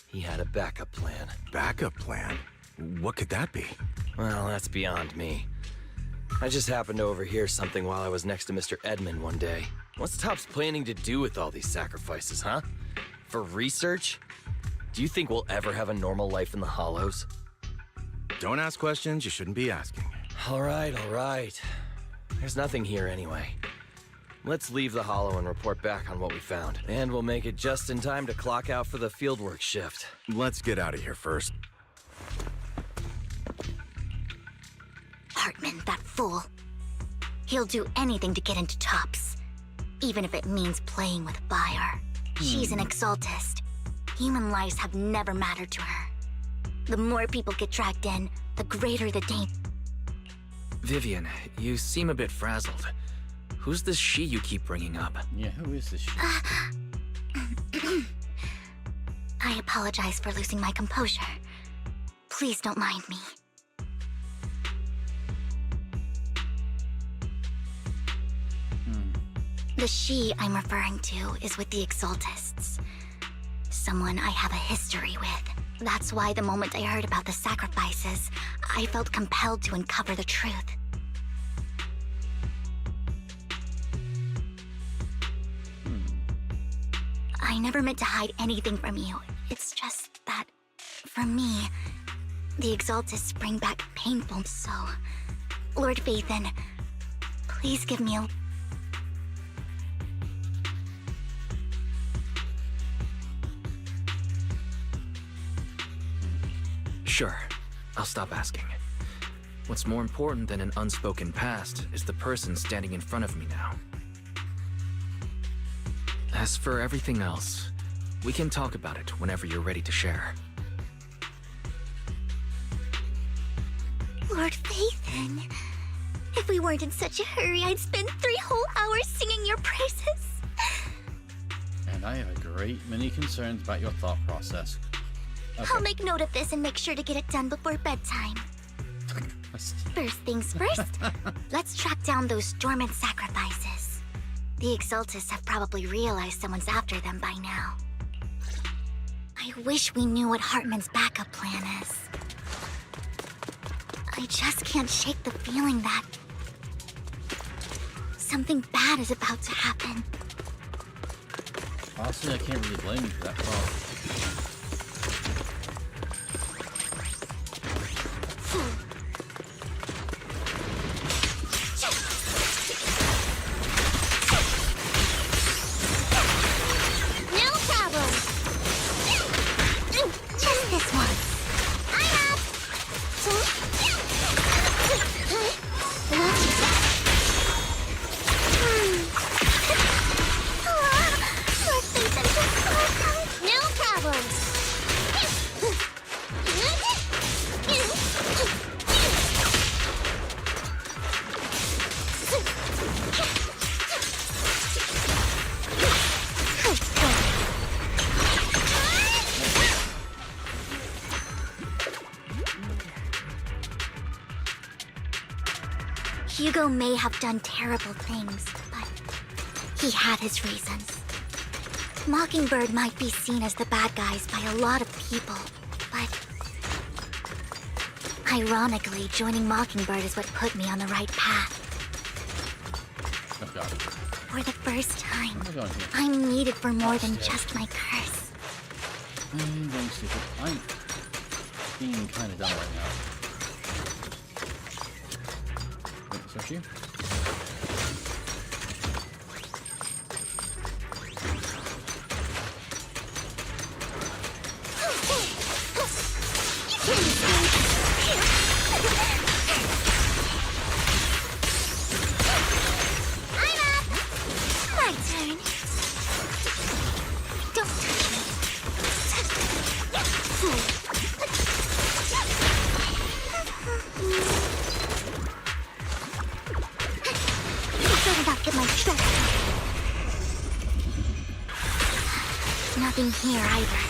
he had a backup plan. Backup plan? What could that be? Well, that's beyond me. I just happened to overhear something while I was next to Mr. Edmund one day. What's Topps planning to do with all these sacrifices, huh? For research? Do you think we'll ever have a normal life in the Hollows? Don't ask questions you shouldn't be asking. All right. There's nothing here anyway. Let's leave the Hollow and report back on what we found. And we'll make it just in time to clock out for the fieldwork shift. Let's get out of here first. Hartman, that fool. He'll do anything to get into Topps, even if it means playing with fire. She's an exaltist. Human lives have never mattered to her. The more people get dragged in, the greater the danger. Vivian, you seem a bit frazzled. Who's this she you keep bringing up? Yeah, who is this she? I apologize for losing my composure. Please don't mind me. The she I'm referring to is with the Exaltists. Someone I have a history with. That's why the moment I heard about the sacrifices, I felt compelled to uncover the truth. I never meant to hide anything from you. It's just that, for me, the Exaltists bring back painful, so... Lord Phaethon, please give me a... Sure, I'll stop asking. What's more important than an unspoken past is the person standing in front of me now. As for everything else, we can talk about it whenever you're ready to share. Lord Phaethon, if we weren't in such a hurry, I'd spend 3 whole hours singing your praises. And I have a great many concerns about your thought process. Okay. I'll make note of this and make sure to get it done before bedtime. First things first, let's track down those dormant sacrifices. The Exaltists have probably realized someone's after them by now. I wish we knew what Hartman's backup plan is. I just can't shake the feeling that something bad is about to happen. Honestly, I can't really blame you for that thought. Hugo may have done terrible things, but he had his reasons. Mockingbird might be seen as the bad guys by a lot of people, but... ironically, joining Mockingbird is what put me on the right path. Oh god. For the first time, I'm going here. I'm needed for more than just my curse. I'm going stupid. I'm being kind of dumb right now. Wait, search you? Nothing here either.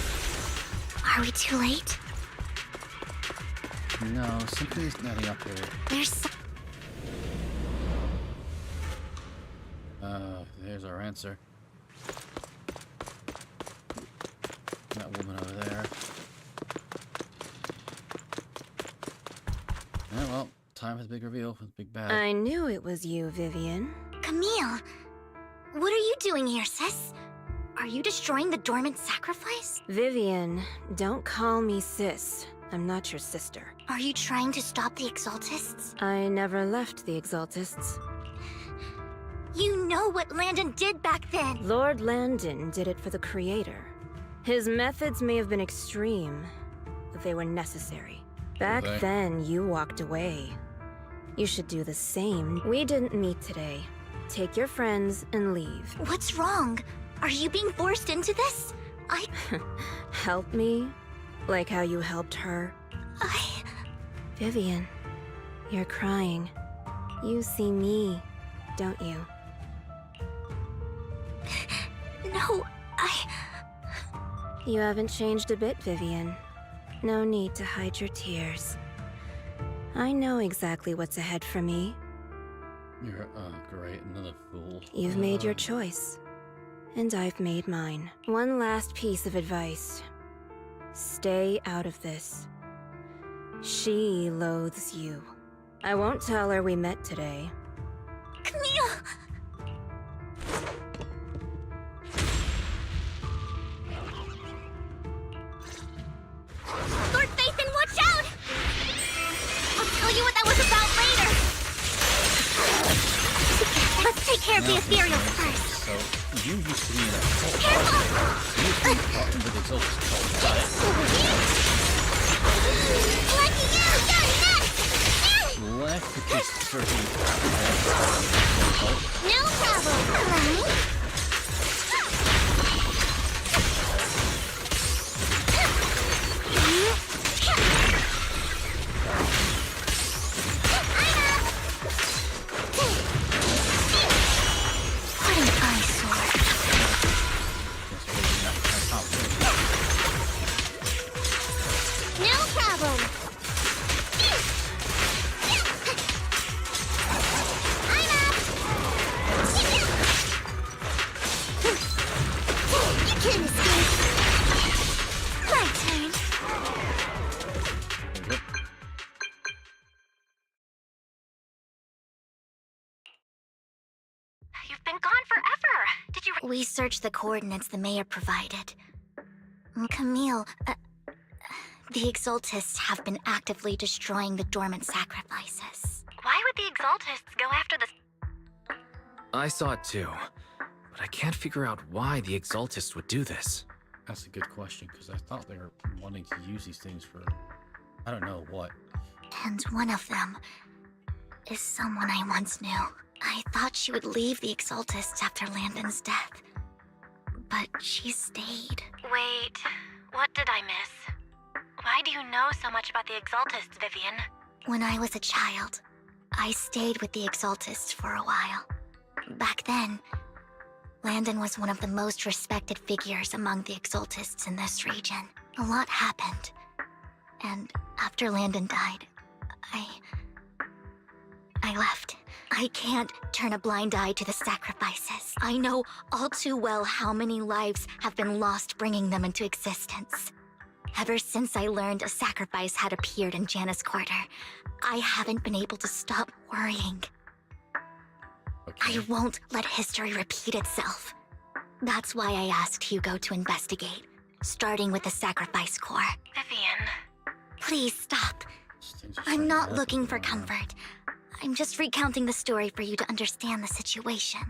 Are we too late? No, something's nothing up here. There's our answer. That woman over there. Yeah, well, time for the big reveal, for the big bad. I knew it was you, Vivian. Camille, what are you doing here, sis? Are you destroying the dormant sacrifice? Vivian, don't call me sis. I'm not your sister. Are you trying to stop the Exaltists? I never left the Exaltists. You know what Landon did back then! Lord Landon did it for the Creator. His methods may have been extreme, but they were necessary. Back Okay. then, you walked away. You should do the same. We didn't meet today. Take your friends and leave. What's wrong? Are you being forced into this? Help me? Like how you helped her? Vivian, you're crying. You see me, don't you? No, You haven't changed a bit, Vivian. No need to hide your tears. I know exactly what's ahead for me. You're, great, another fool. You've made your choice, and I've made mine. One last piece of advice. Stay out of this. She loathes you. I won't tell her we met today. Camille! Lord Phaethon, watch out! I'll tell you what that was about later. Let's take care of the ethereals first. So, you used to be in a cult. Careful! You used to be part of the Exalted cult, right? Lucky you! You're next! Left because certain No problem. What an eyesore. No problem. I'm up. You can't escape. My turn. You've been gone forever. Did you... We searched the coordinates the mayor provided. Camille, the Exaltists have been actively destroying the dormant sacrifices. Why would the Exaltists go after the... I saw it too, but I can't figure out why the Exaltists would do this. That's a good question, because I thought they were wanting to use these things for... I don't know what. And one of them is someone I once knew. I thought she would leave the Exaltists after Landon's death, but she stayed. Wait, what did I miss? Why do you know so much about the Exaltists, Vivian? When I was a child, I stayed with the Exaltists for a while. Back then, Landon was one of the most respected figures among the Exaltists in this region. A lot happened, and after Landon died, I left. I can't turn a blind eye to the sacrifices. I know all too well how many lives have been lost bringing them into existence. Ever since I learned a sacrifice had appeared in Janus Quarter, I haven't been able to stop worrying. Okay. I won't let history repeat itself. That's why I asked Hugo to investigate, starting with the Sacrifice Corps. Vivian. Please stop. These things are I'm so not bad. looking for comfort. I'm just recounting the story for you to understand the situation.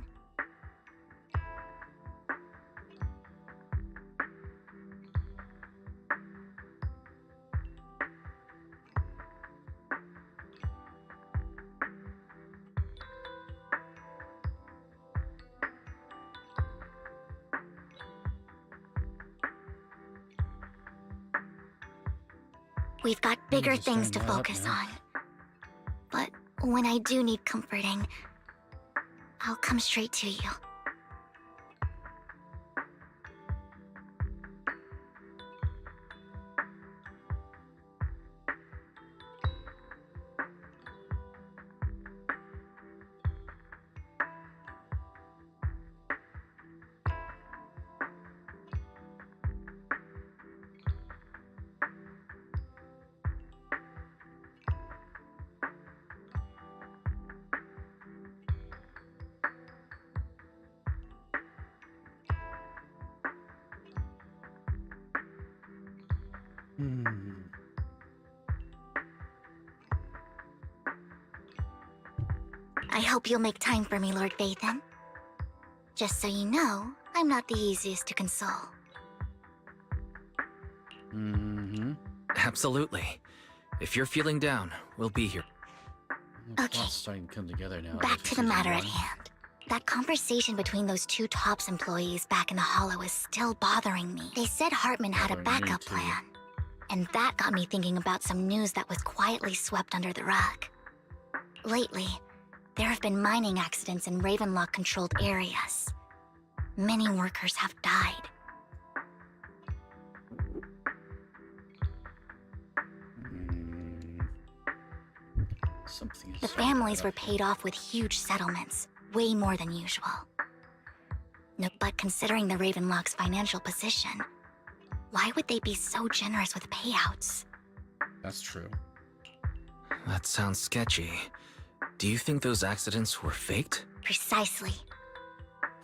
We've got bigger just things to stand right up focus now. on. But when I do need comforting, I'll come straight to you. I hope you'll make time for me, Lord Phaethon. Just so you know, I'm not the easiest to console. Mm-hmm. Absolutely. If you're feeling down, we'll be here. Okay. It's starting to come together now. Back to the Season matter at 1. hand. That conversation between those two TOPS employees back in the Hollow is still bothering me. They said Hartman had a Bothering me backup too. plan. And that got me thinking about some news that was quietly swept under the rug. Lately, there have been mining accidents in Ravenlock-controlled areas. Many workers have died. Something is The starting to families add were up. paid off with huge settlements, way more than usual. No, but considering the Ravenlock's financial position, why would they be so generous with payouts? That's true. That sounds sketchy. Do you think those accidents were faked? Precisely.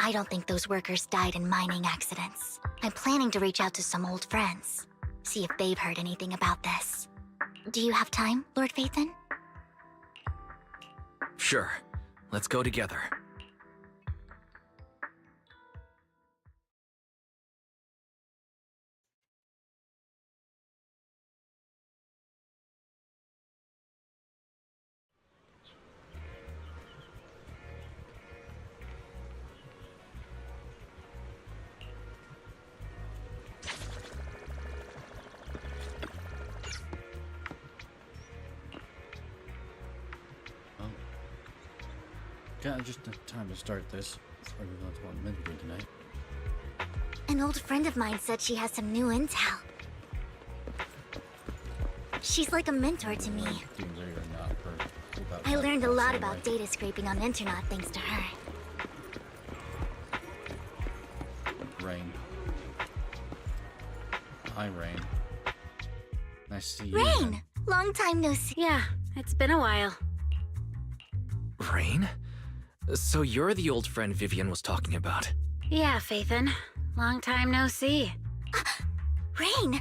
I don't think those workers died in mining accidents. I'm planning to reach out to some old friends, see if they've heard anything about this. Do you have time, Lord Phaethon? Sure. Let's go together. Got just enough time to start this. Before we go to what I'm doing tonight. An old friend of mine said she has some new intel. She's like a mentor to me. Things are not perfect about I that learned a lot anyway. about data scraping on internet thanks to her. Rain. Hi, Rain. Nice to see you. Rain! again. Long time no see. Yeah, it's been a while. Rain? So you're the old friend Vivian was talking about. Yeah, Phaethon. Long time no see. Rain!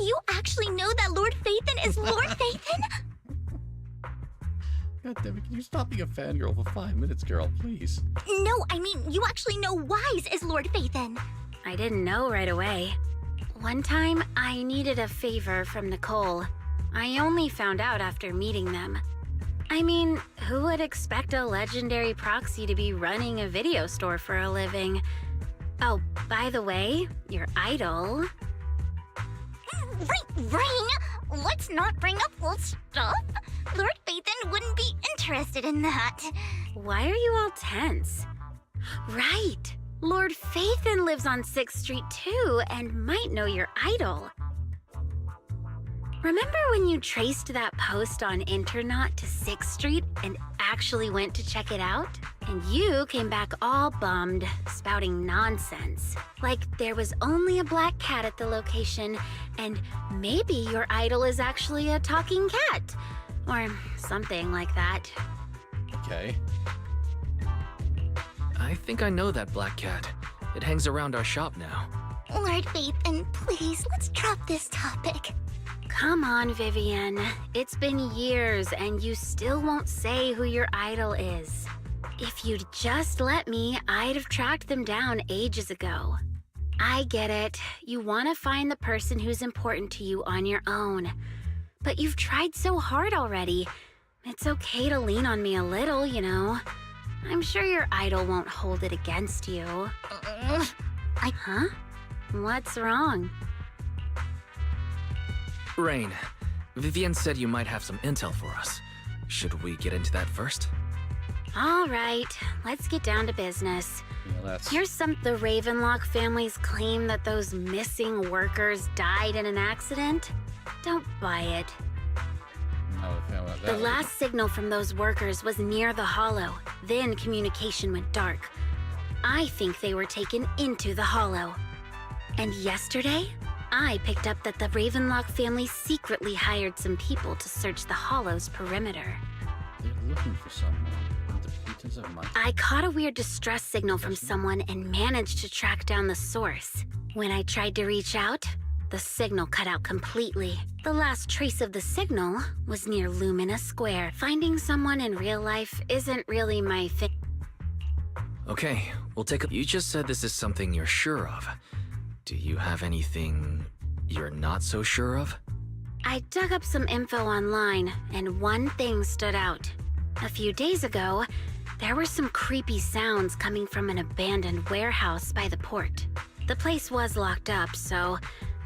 You actually know that Lord Phaethon is Lord Phaethon? God damn it, can you stop being a fangirl for 5 minutes, girl, please? No, I mean, you actually know Wise is Lord Phaethon. I didn't know right away. One time, I needed a favor from Nicole. I only found out after meeting them. I mean, who would expect a legendary proxy to be running a video store for a living? Oh, by the way, your idol... Rain! Let's not bring up old stuff. Lord Phaethon wouldn't be interested in that. Why are you all tense? Right! Lord Phaethon lives on 6th Street too, and might know your idol. Remember when you traced that post on Internet to 6th Street and actually went to check it out? And you came back all bummed, spouting nonsense. Like there was only a black cat at the location, and maybe your idol is actually a talking cat. Or something like that. Okay. I think I know that black cat. It hangs around our shop now. Lord Phaethon, please, let's drop this topic. Come on, Vivian. It's been years and you still won't say who your idol is. If you'd just let me, I'd have tracked them down ages ago. I get it. You want to find the person who's important to you on your own. But you've tried so hard already. It's okay to lean on me a little, you know. I'm sure your idol won't hold it against you. Huh? What's wrong? Rain, Vivian said you might have some intel for us. Should we get into that first? All right, let's get down to business. Yeah, that's... Here's the Ravenlock family's claim that those missing workers died in an accident. Don't buy it. No, I found out that The way. last signal from those workers was near the Hollow. Then communication went dark. I think they were taken into the Hollow. And yesterday, I picked up that the Ravenlock family secretly hired some people to search the Hollow's perimeter. They're looking for someone. Under the pretense of money. I caught a weird distress signal from someone and managed to track down the source. When I tried to reach out, the signal cut out completely. The last trace of the signal was near Lumina Square. Finding someone in real life isn't really my thing. Okay, we'll take a... You just said this is something you're sure of. Do you have anything you're not so sure of? I dug up some info online, and one thing stood out. A few days ago, there were some creepy sounds coming from an abandoned warehouse by the port. The place was locked up, so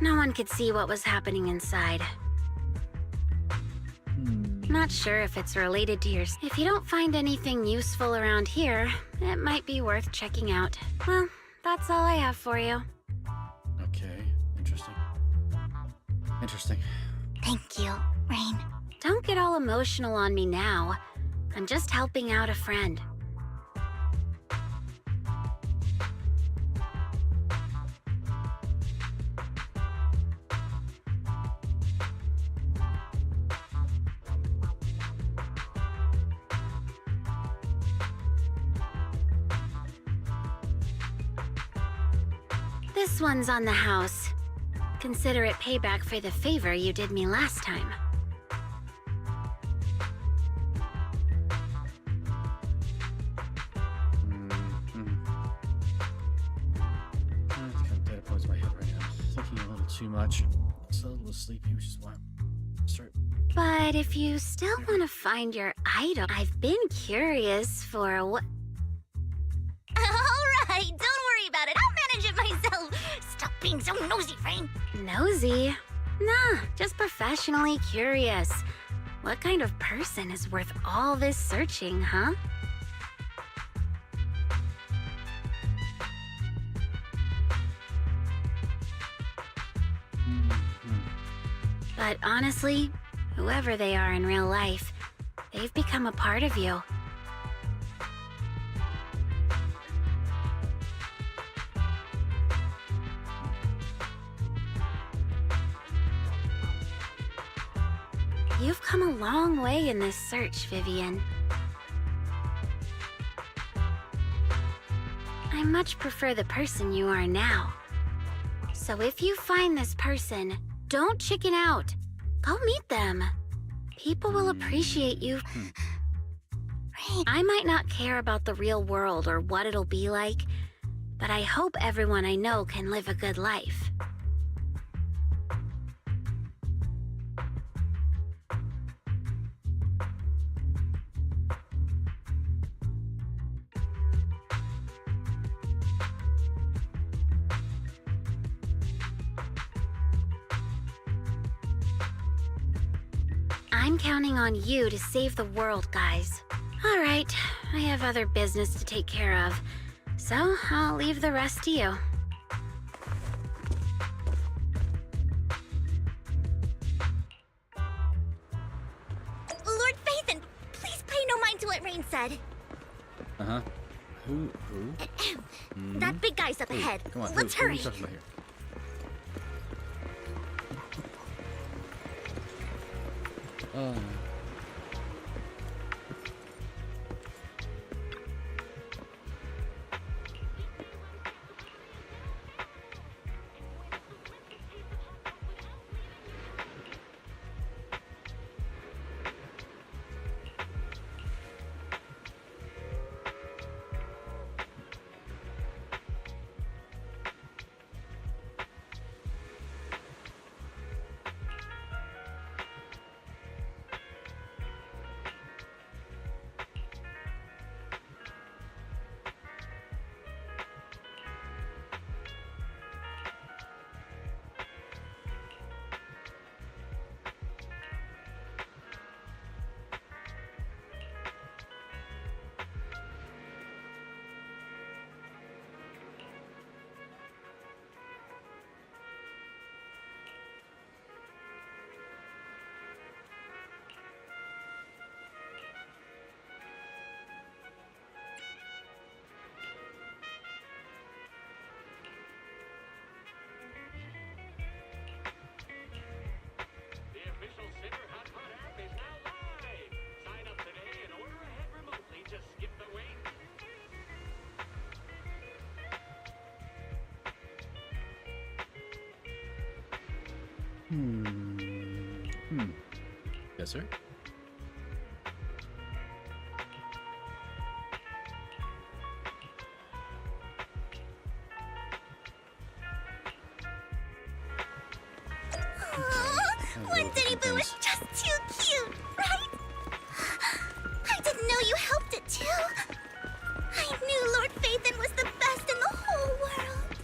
no one could see what was happening inside. Not sure if it's related to your... If you don't find anything useful around here, it might be worth checking out. Well, that's all I have for you. Okay, interesting. Interesting. Thank you, Rain. Don't get all emotional on me now. I'm just helping out a friend. This one's on the house. Consider it payback for the favor you did me last time. I have to cut data points in my head right now. Thinking a little too much. Still a little sleepy, which is why I'm start. But if you still want to find your idol, I've been curious for what... Alright, don't worry about it. I'll manage it myself. Stop being so nosy, Rain. Nosy? Nah, just professionally curious. What kind of person is worth all this searching, huh? But honestly, whoever they are in real life, they've become a part of you. You've come a long way in this search, Vivian. I much prefer the person you are now. So if you find this person, don't chicken out. Go meet them. People will appreciate you. Rain. I might not care about the real world or what it'll be like, but I hope everyone I know can live a good life. I'm counting on you to save the world, guys. All right, I have other business to take care of, so I'll leave the rest to you. Lord Phaethon, please pay no mind to what Rain said. Uh-huh. Who? That big guy's up ahead. Come on, Let's who are hurry. you talking about here? Yes, sir. One Diddy Boo is just too cute, right? I didn't know you helped it too. I knew Lord Phaethon was the best in the whole world.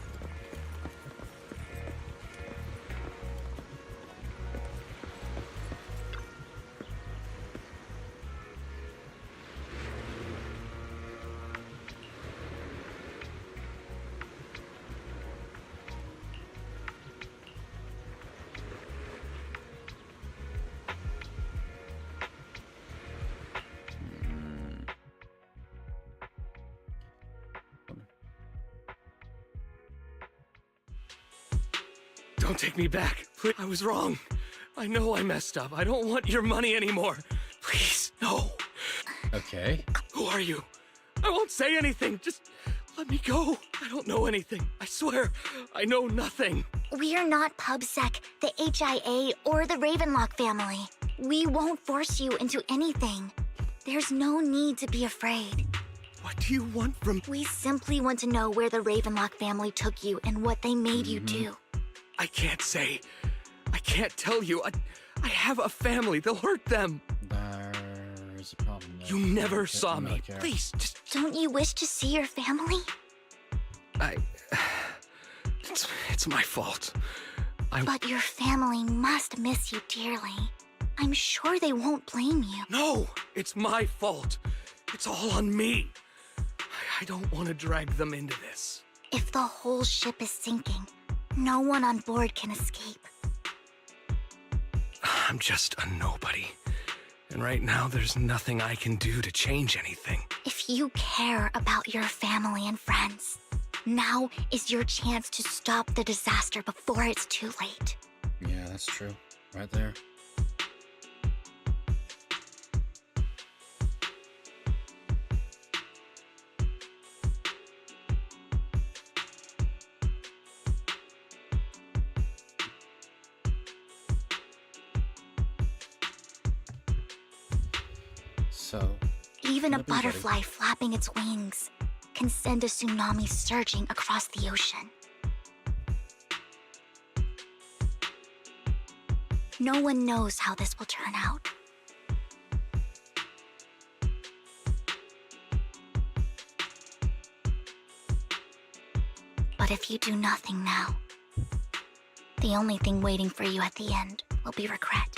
Don't take me back. Please. I was wrong. I know I messed up. I don't want your money anymore. Please, no. Okay. Who are you? I won't say anything. Just let me go. I don't know anything. I swear, I know nothing. We are not PubSec, the HIA, or the Ravenlock family. We won't force you into anything. There's no need to be afraid. What do you want from... We simply want to know where the Ravenlock family took you and what they made you do. I can't say. I can't tell you. I have a family. They'll hurt them. There's a problem there. You never Okay, saw I'm me. not care. Please, just... Don't you wish to see your family? It's my fault. But your family must miss you dearly. I'm sure they won't blame you. No, it's my fault. It's all on me. I don't want to drag them into this. If the whole ship is sinking, no one on board can escape. I'm just a nobody. And right now, there's nothing I can do to change anything. If you care about your family and friends, now is your chance to stop the disaster before it's too late. Yeah, that's true. Right there. So, Even a Nothing, buddy. butterfly flapping its wings can send a tsunami surging across the ocean. No one knows how this will turn out. But if you do nothing now, the only thing waiting for you at the end will be regret.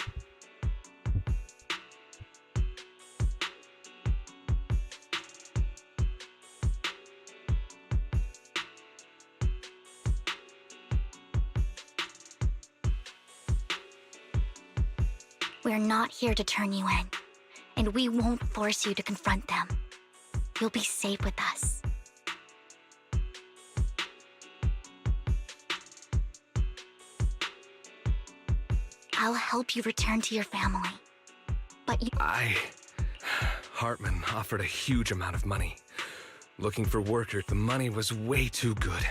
We're not here to turn you in, and we won't force you to confront them. You'll be safe with us. I'll help you return to your family. But you... Hartman offered a huge amount of money. Looking for workers, the money was way too good.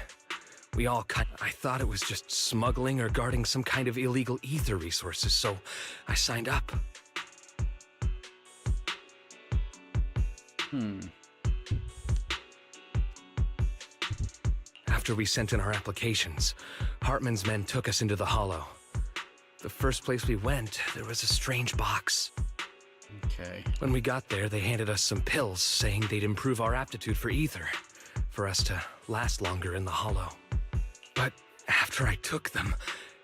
We all I thought it was just smuggling or guarding some kind of illegal ether resources, so I signed up. After we sent in our applications, Hartman's men took us into the Hollow. The first place we went, there was a strange box. okay. When we got there, they handed us some pills, saying they'd improve our aptitude for ether, for us to last longer in the Hollow. But after I took them,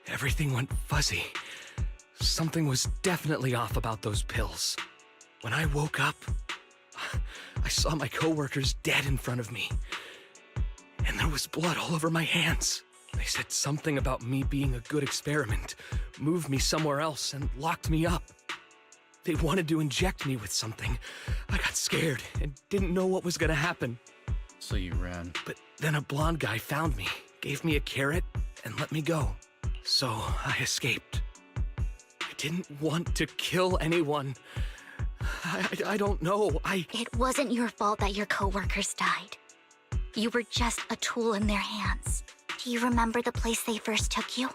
everything went fuzzy. Something was definitely off about those pills. When I woke up, I saw my coworkers dead in front of me. And there was blood all over my hands. They said something about me being a good experiment, moved me somewhere else, and locked me up. They wanted to inject me with something. I got scared and didn't know what was gonna happen. So you ran. But then a blonde guy found me, gave me a carrot, and let me go. So I escaped. I didn't want to kill anyone. I don't know. It wasn't your fault that your coworkers died. You were just a tool in their hands. Do you remember the place they first took you?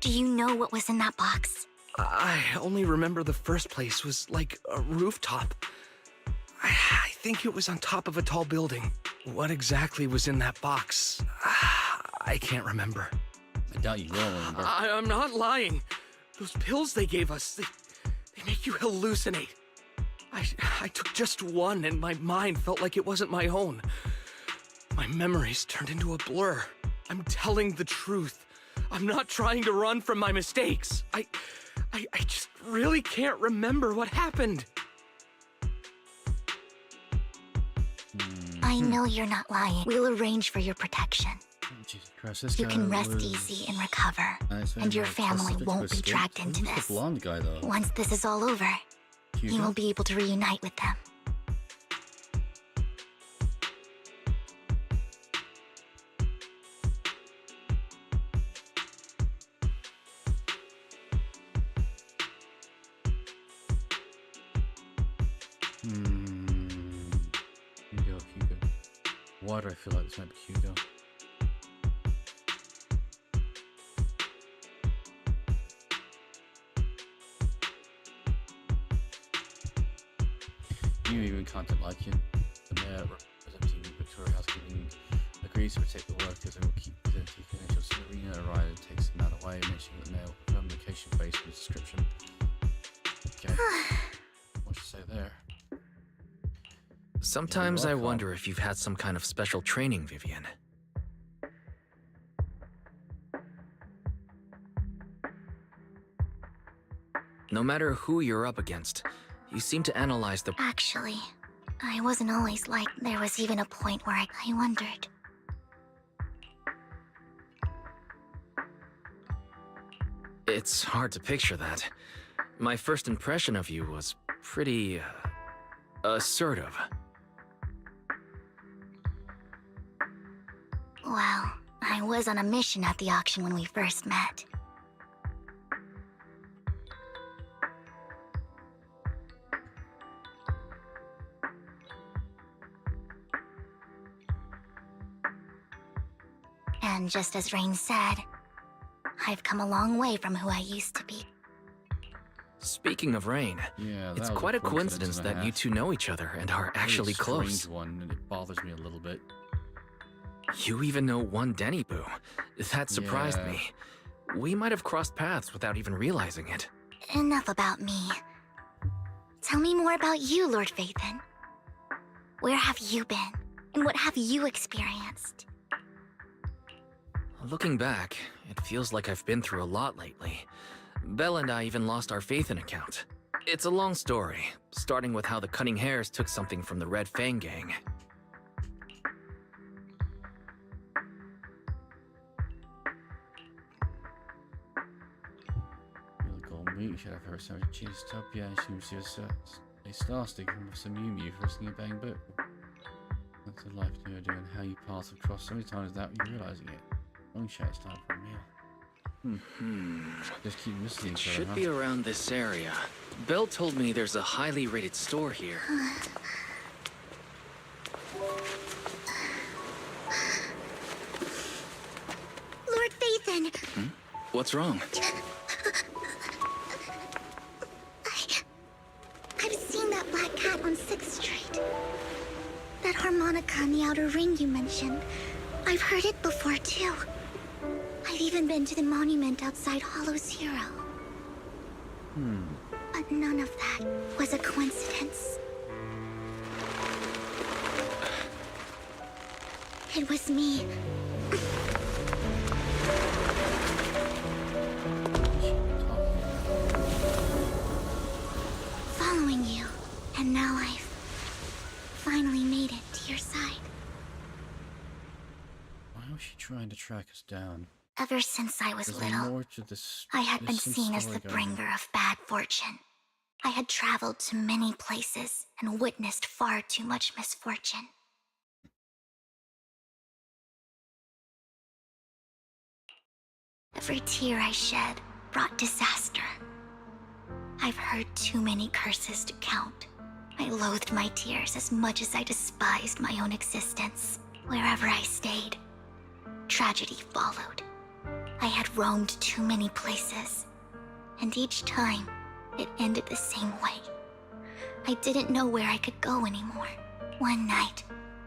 Do you know what was in that box? I only remember the first place was like a rooftop. I think it was on top of a tall building. What exactly was in that box? I can't remember. I doubt you will remember. I'm not lying. Those pills they gave us, they make you hallucinate. I took just one and my mind felt like it wasn't my own. My memories turned into a blur. I'm telling the truth. I'm not trying to run from my mistakes. I just really can't remember what happened. I know you're not lying. We'll arrange for your protection. Jesus Christ, this You guy can rest was- easy and recover. Nice, And your very family trusted won't be twisted. dragged into Who's this. the blonde guy, though? Once this is all over, you Hugo? will be able to reunite with them. Hugo. Why do I feel like this might be Hugo? You even content like you. The mayor representing Victoria Housekeeping agrees to protect the workers and will keep the confidential. Serena arrives and takes them out away, mentioning that the mayor will confirm the location based on the description. Okay. What you say there? Sometimes I wonder if you've had some kind of special training, Vivian. No matter who you're up against, you seem to analyze the... Actually, I wasn't always like... There was even a point where I wondered. It's hard to picture that. My first impression of you was pretty... assertive. Well, I was on a mission at the auction when we first met. And just as Rain said, I've come a long way from who I used to be. Speaking of Rain, Yeah, it's that was quite a coincidence coincidence and a that you half. two know each other and are actually Really close. strange one, and it bothers me a little bit. You even know one Denny Boo. That surprised Yeah. me. We might have crossed paths without even realizing it. Enough about me. Tell me more about you, Lord Phaethon. Where have you been? And what have you experienced? Looking back, it feels like I've been through a lot lately. Belle and I even lost our Phaethon account. It's a long story, starting with how the Cunning Hares took something from the Red Fang gang. Really cool meat. You should have her some cheese tub. Yeah, she was just a star stick with some Mew for risking a bang book. That's a life you're doing. How you paths have crossed so many times without you realizing it. Long shot, it's time for a meal. Just keep missing It each other, should huh? be around this area. Belle told me there's a highly rated store here. Lord Phaethon! What's wrong? I've seen that black cat on 6th Street. That harmonica in the outer ring you mentioned. I've heard it before, too. I've even been to the monument outside Hollow Zero. But none of that was a coincidence. It was me. Following you, and now I've finally made it to your side. Why was she trying to track us down? Ever since I was There's little, more to this. I had been there's some seen as story the going on. bringer of bad fortune. I had traveled to many places and witnessed far too much misfortune. Every tear I shed brought disaster. I've heard too many curses to count. I loathed my tears as much as I despised my own existence. Wherever I stayed, tragedy followed. I had roamed too many places, and each time, it ended the same way. I didn't know where I could go anymore. One night,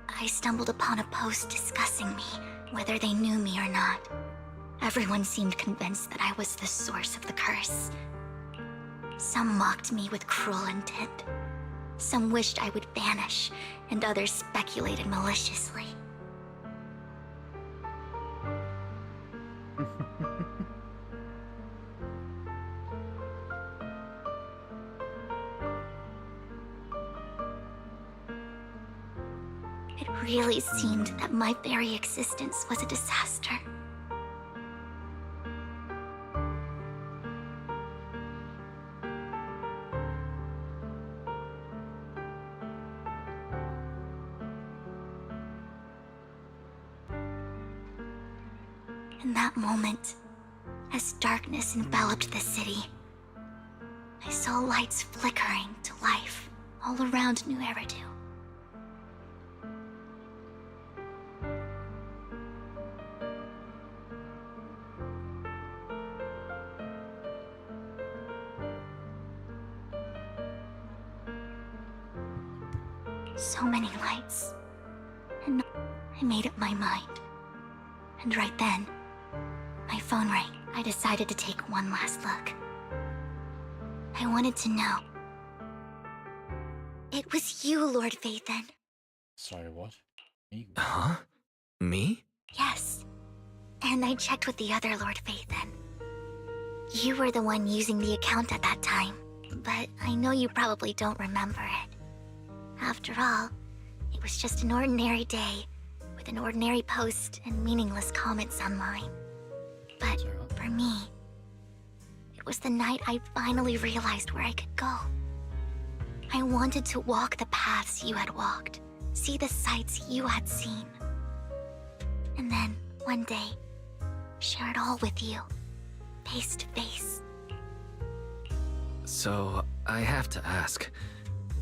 I stumbled upon a post discussing me, whether they knew me or not. Everyone seemed convinced that I was the source of the curse. Some mocked me with cruel intent. Some wished I would vanish, and others speculated maliciously. It really seemed that my very existence was a disaster. In that moment, as darkness enveloped the city, I saw lights flickering to life all around New Eridu. So many lights, and I made up my mind. And right then, my phone rang. I decided to take one last look. I wanted to know. It was you, Lord Vathan. Sorry, what? Me? Huh? Me? Yes. And I checked with the other Lord Vathan. You were the one using the account at that time, but I know you probably don't remember it. After all, it was just an ordinary day, with an ordinary post and meaningless comments online. But for me, it was the night I finally realized where I could go. I wanted to walk the paths you had walked, see the sights you had seen. And then, one day, share it all with you, face to face. So, I have to ask,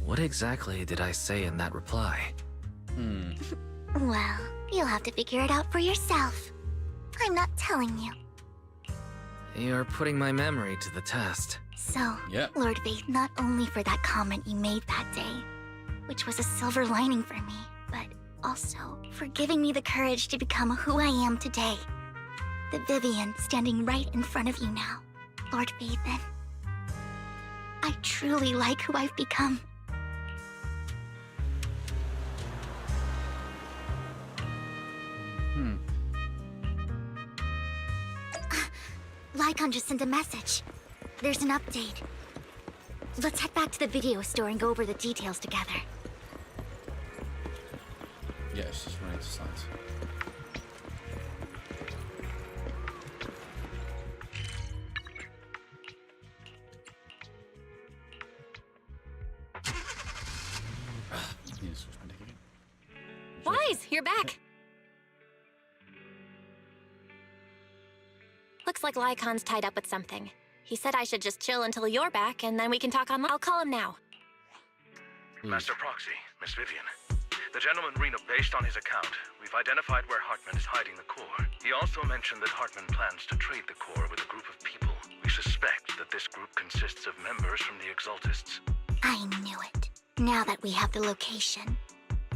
what exactly did I say in that reply? Well, you'll have to figure it out for yourself. I'm not telling you. You're putting my memory to the test. So, Yeah. Lord Vaith, not only for that comment you made that day, which was a silver lining for me, but also for giving me the courage to become who I am today. The Vivian standing right in front of you now, Lord Vathan. I truly like who I've become. Lycon just sent a message. There's an update. Let's head back to the video store and go over the details together. Yes, just running to slides. Yes, switch my deck again. Wise, you're back. Looks like Lycon's tied up with something. He said I should just chill until you're back, and then we can talk online. I'll call him now. Master Proxy, Miss Vivian. The gentleman Reno, based on his account, we've identified where Hartman is hiding the core. He also mentioned that Hartman plans to trade the core with a group of people. We suspect that this group consists of members from the Exaltists. I knew it. Now that we have the location,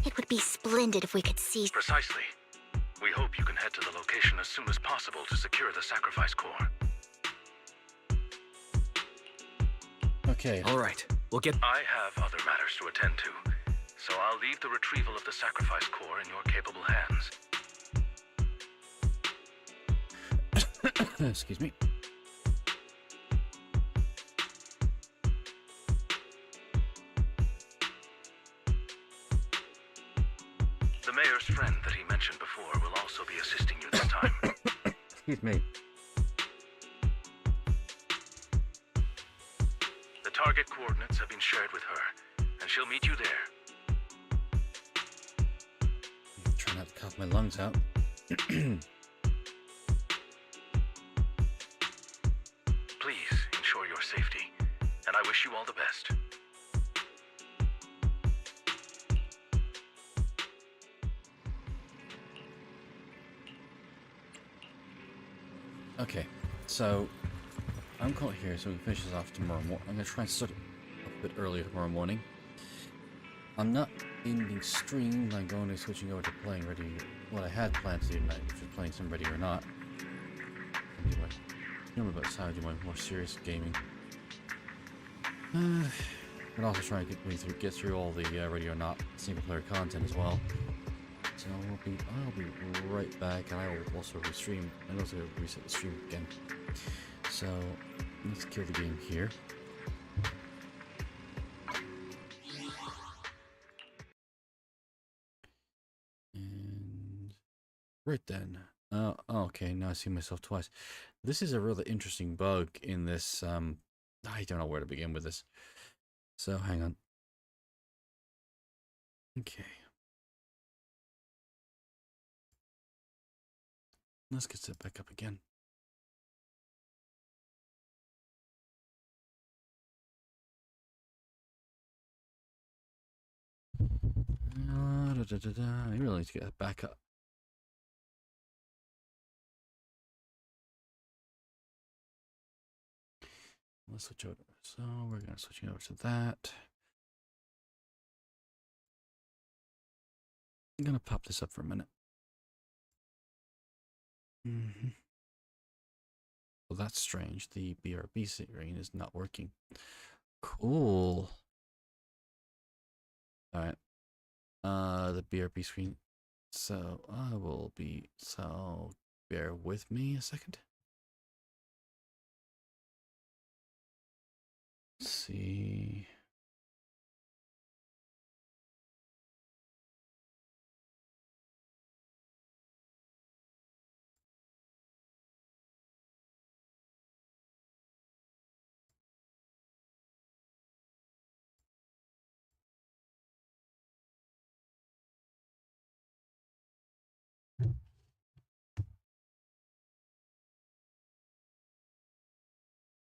it would be splendid if we could see. Precisely. We hope you can head to the location as soon as possible to secure the sacrifice core. Okay. All right, we'll get... I have other matters to attend to, so I'll leave the retrieval of the sacrifice core in your capable hands. Excuse me. The mayor's friend that he mentioned before will also be assisting you this time. Excuse me. The target coordinates have been shared with her, and she'll meet you there. I'm trying not to cough my lungs out. Please ensure your safety, and I wish you all the best. Okay, so I'm caught here, so we finish this off tomorrow morning. I'm gonna try and start a bit earlier tomorrow morning. I'm not ending stream. I'm going to switching over to playing Ready. What I had planned to do tonight, which was playing some Ready or Not. Anyway, remember about how to do my more serious gaming. But also trying to get through all the Ready or Not single player content as well. So I'll be right back, and I will also restream. I'm also going to reset the stream again. So let's kill the game here. And right then. Okay, now I see myself twice. This is a really interesting bug in this. I don't know where to begin with this. So hang on. Okay. Let's get set back up again. I really need to get that back up. Let's switch over. So we're going to switch over to that. I'm going to pop this up for a minute. Well, that's strange. The BRB screen is not working. Cool. All right. The BRB screen. So I will be. So bear with me a second. Let's see.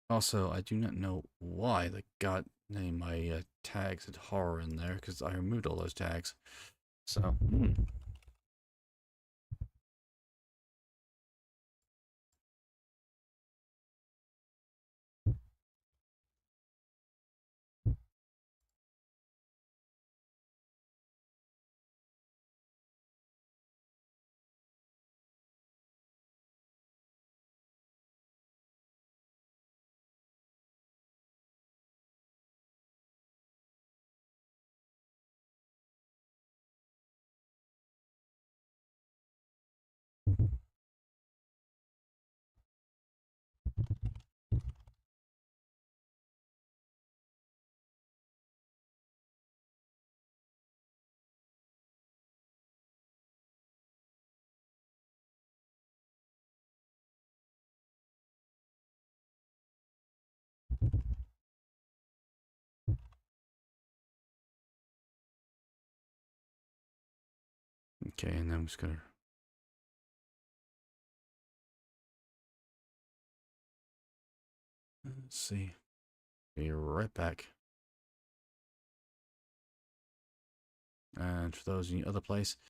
Also, I do not know why the god name my tags had horror in there, because I removed all those tags. So, okay, and then I'm just gonna. Let's see. Be right back. And for those in the other place,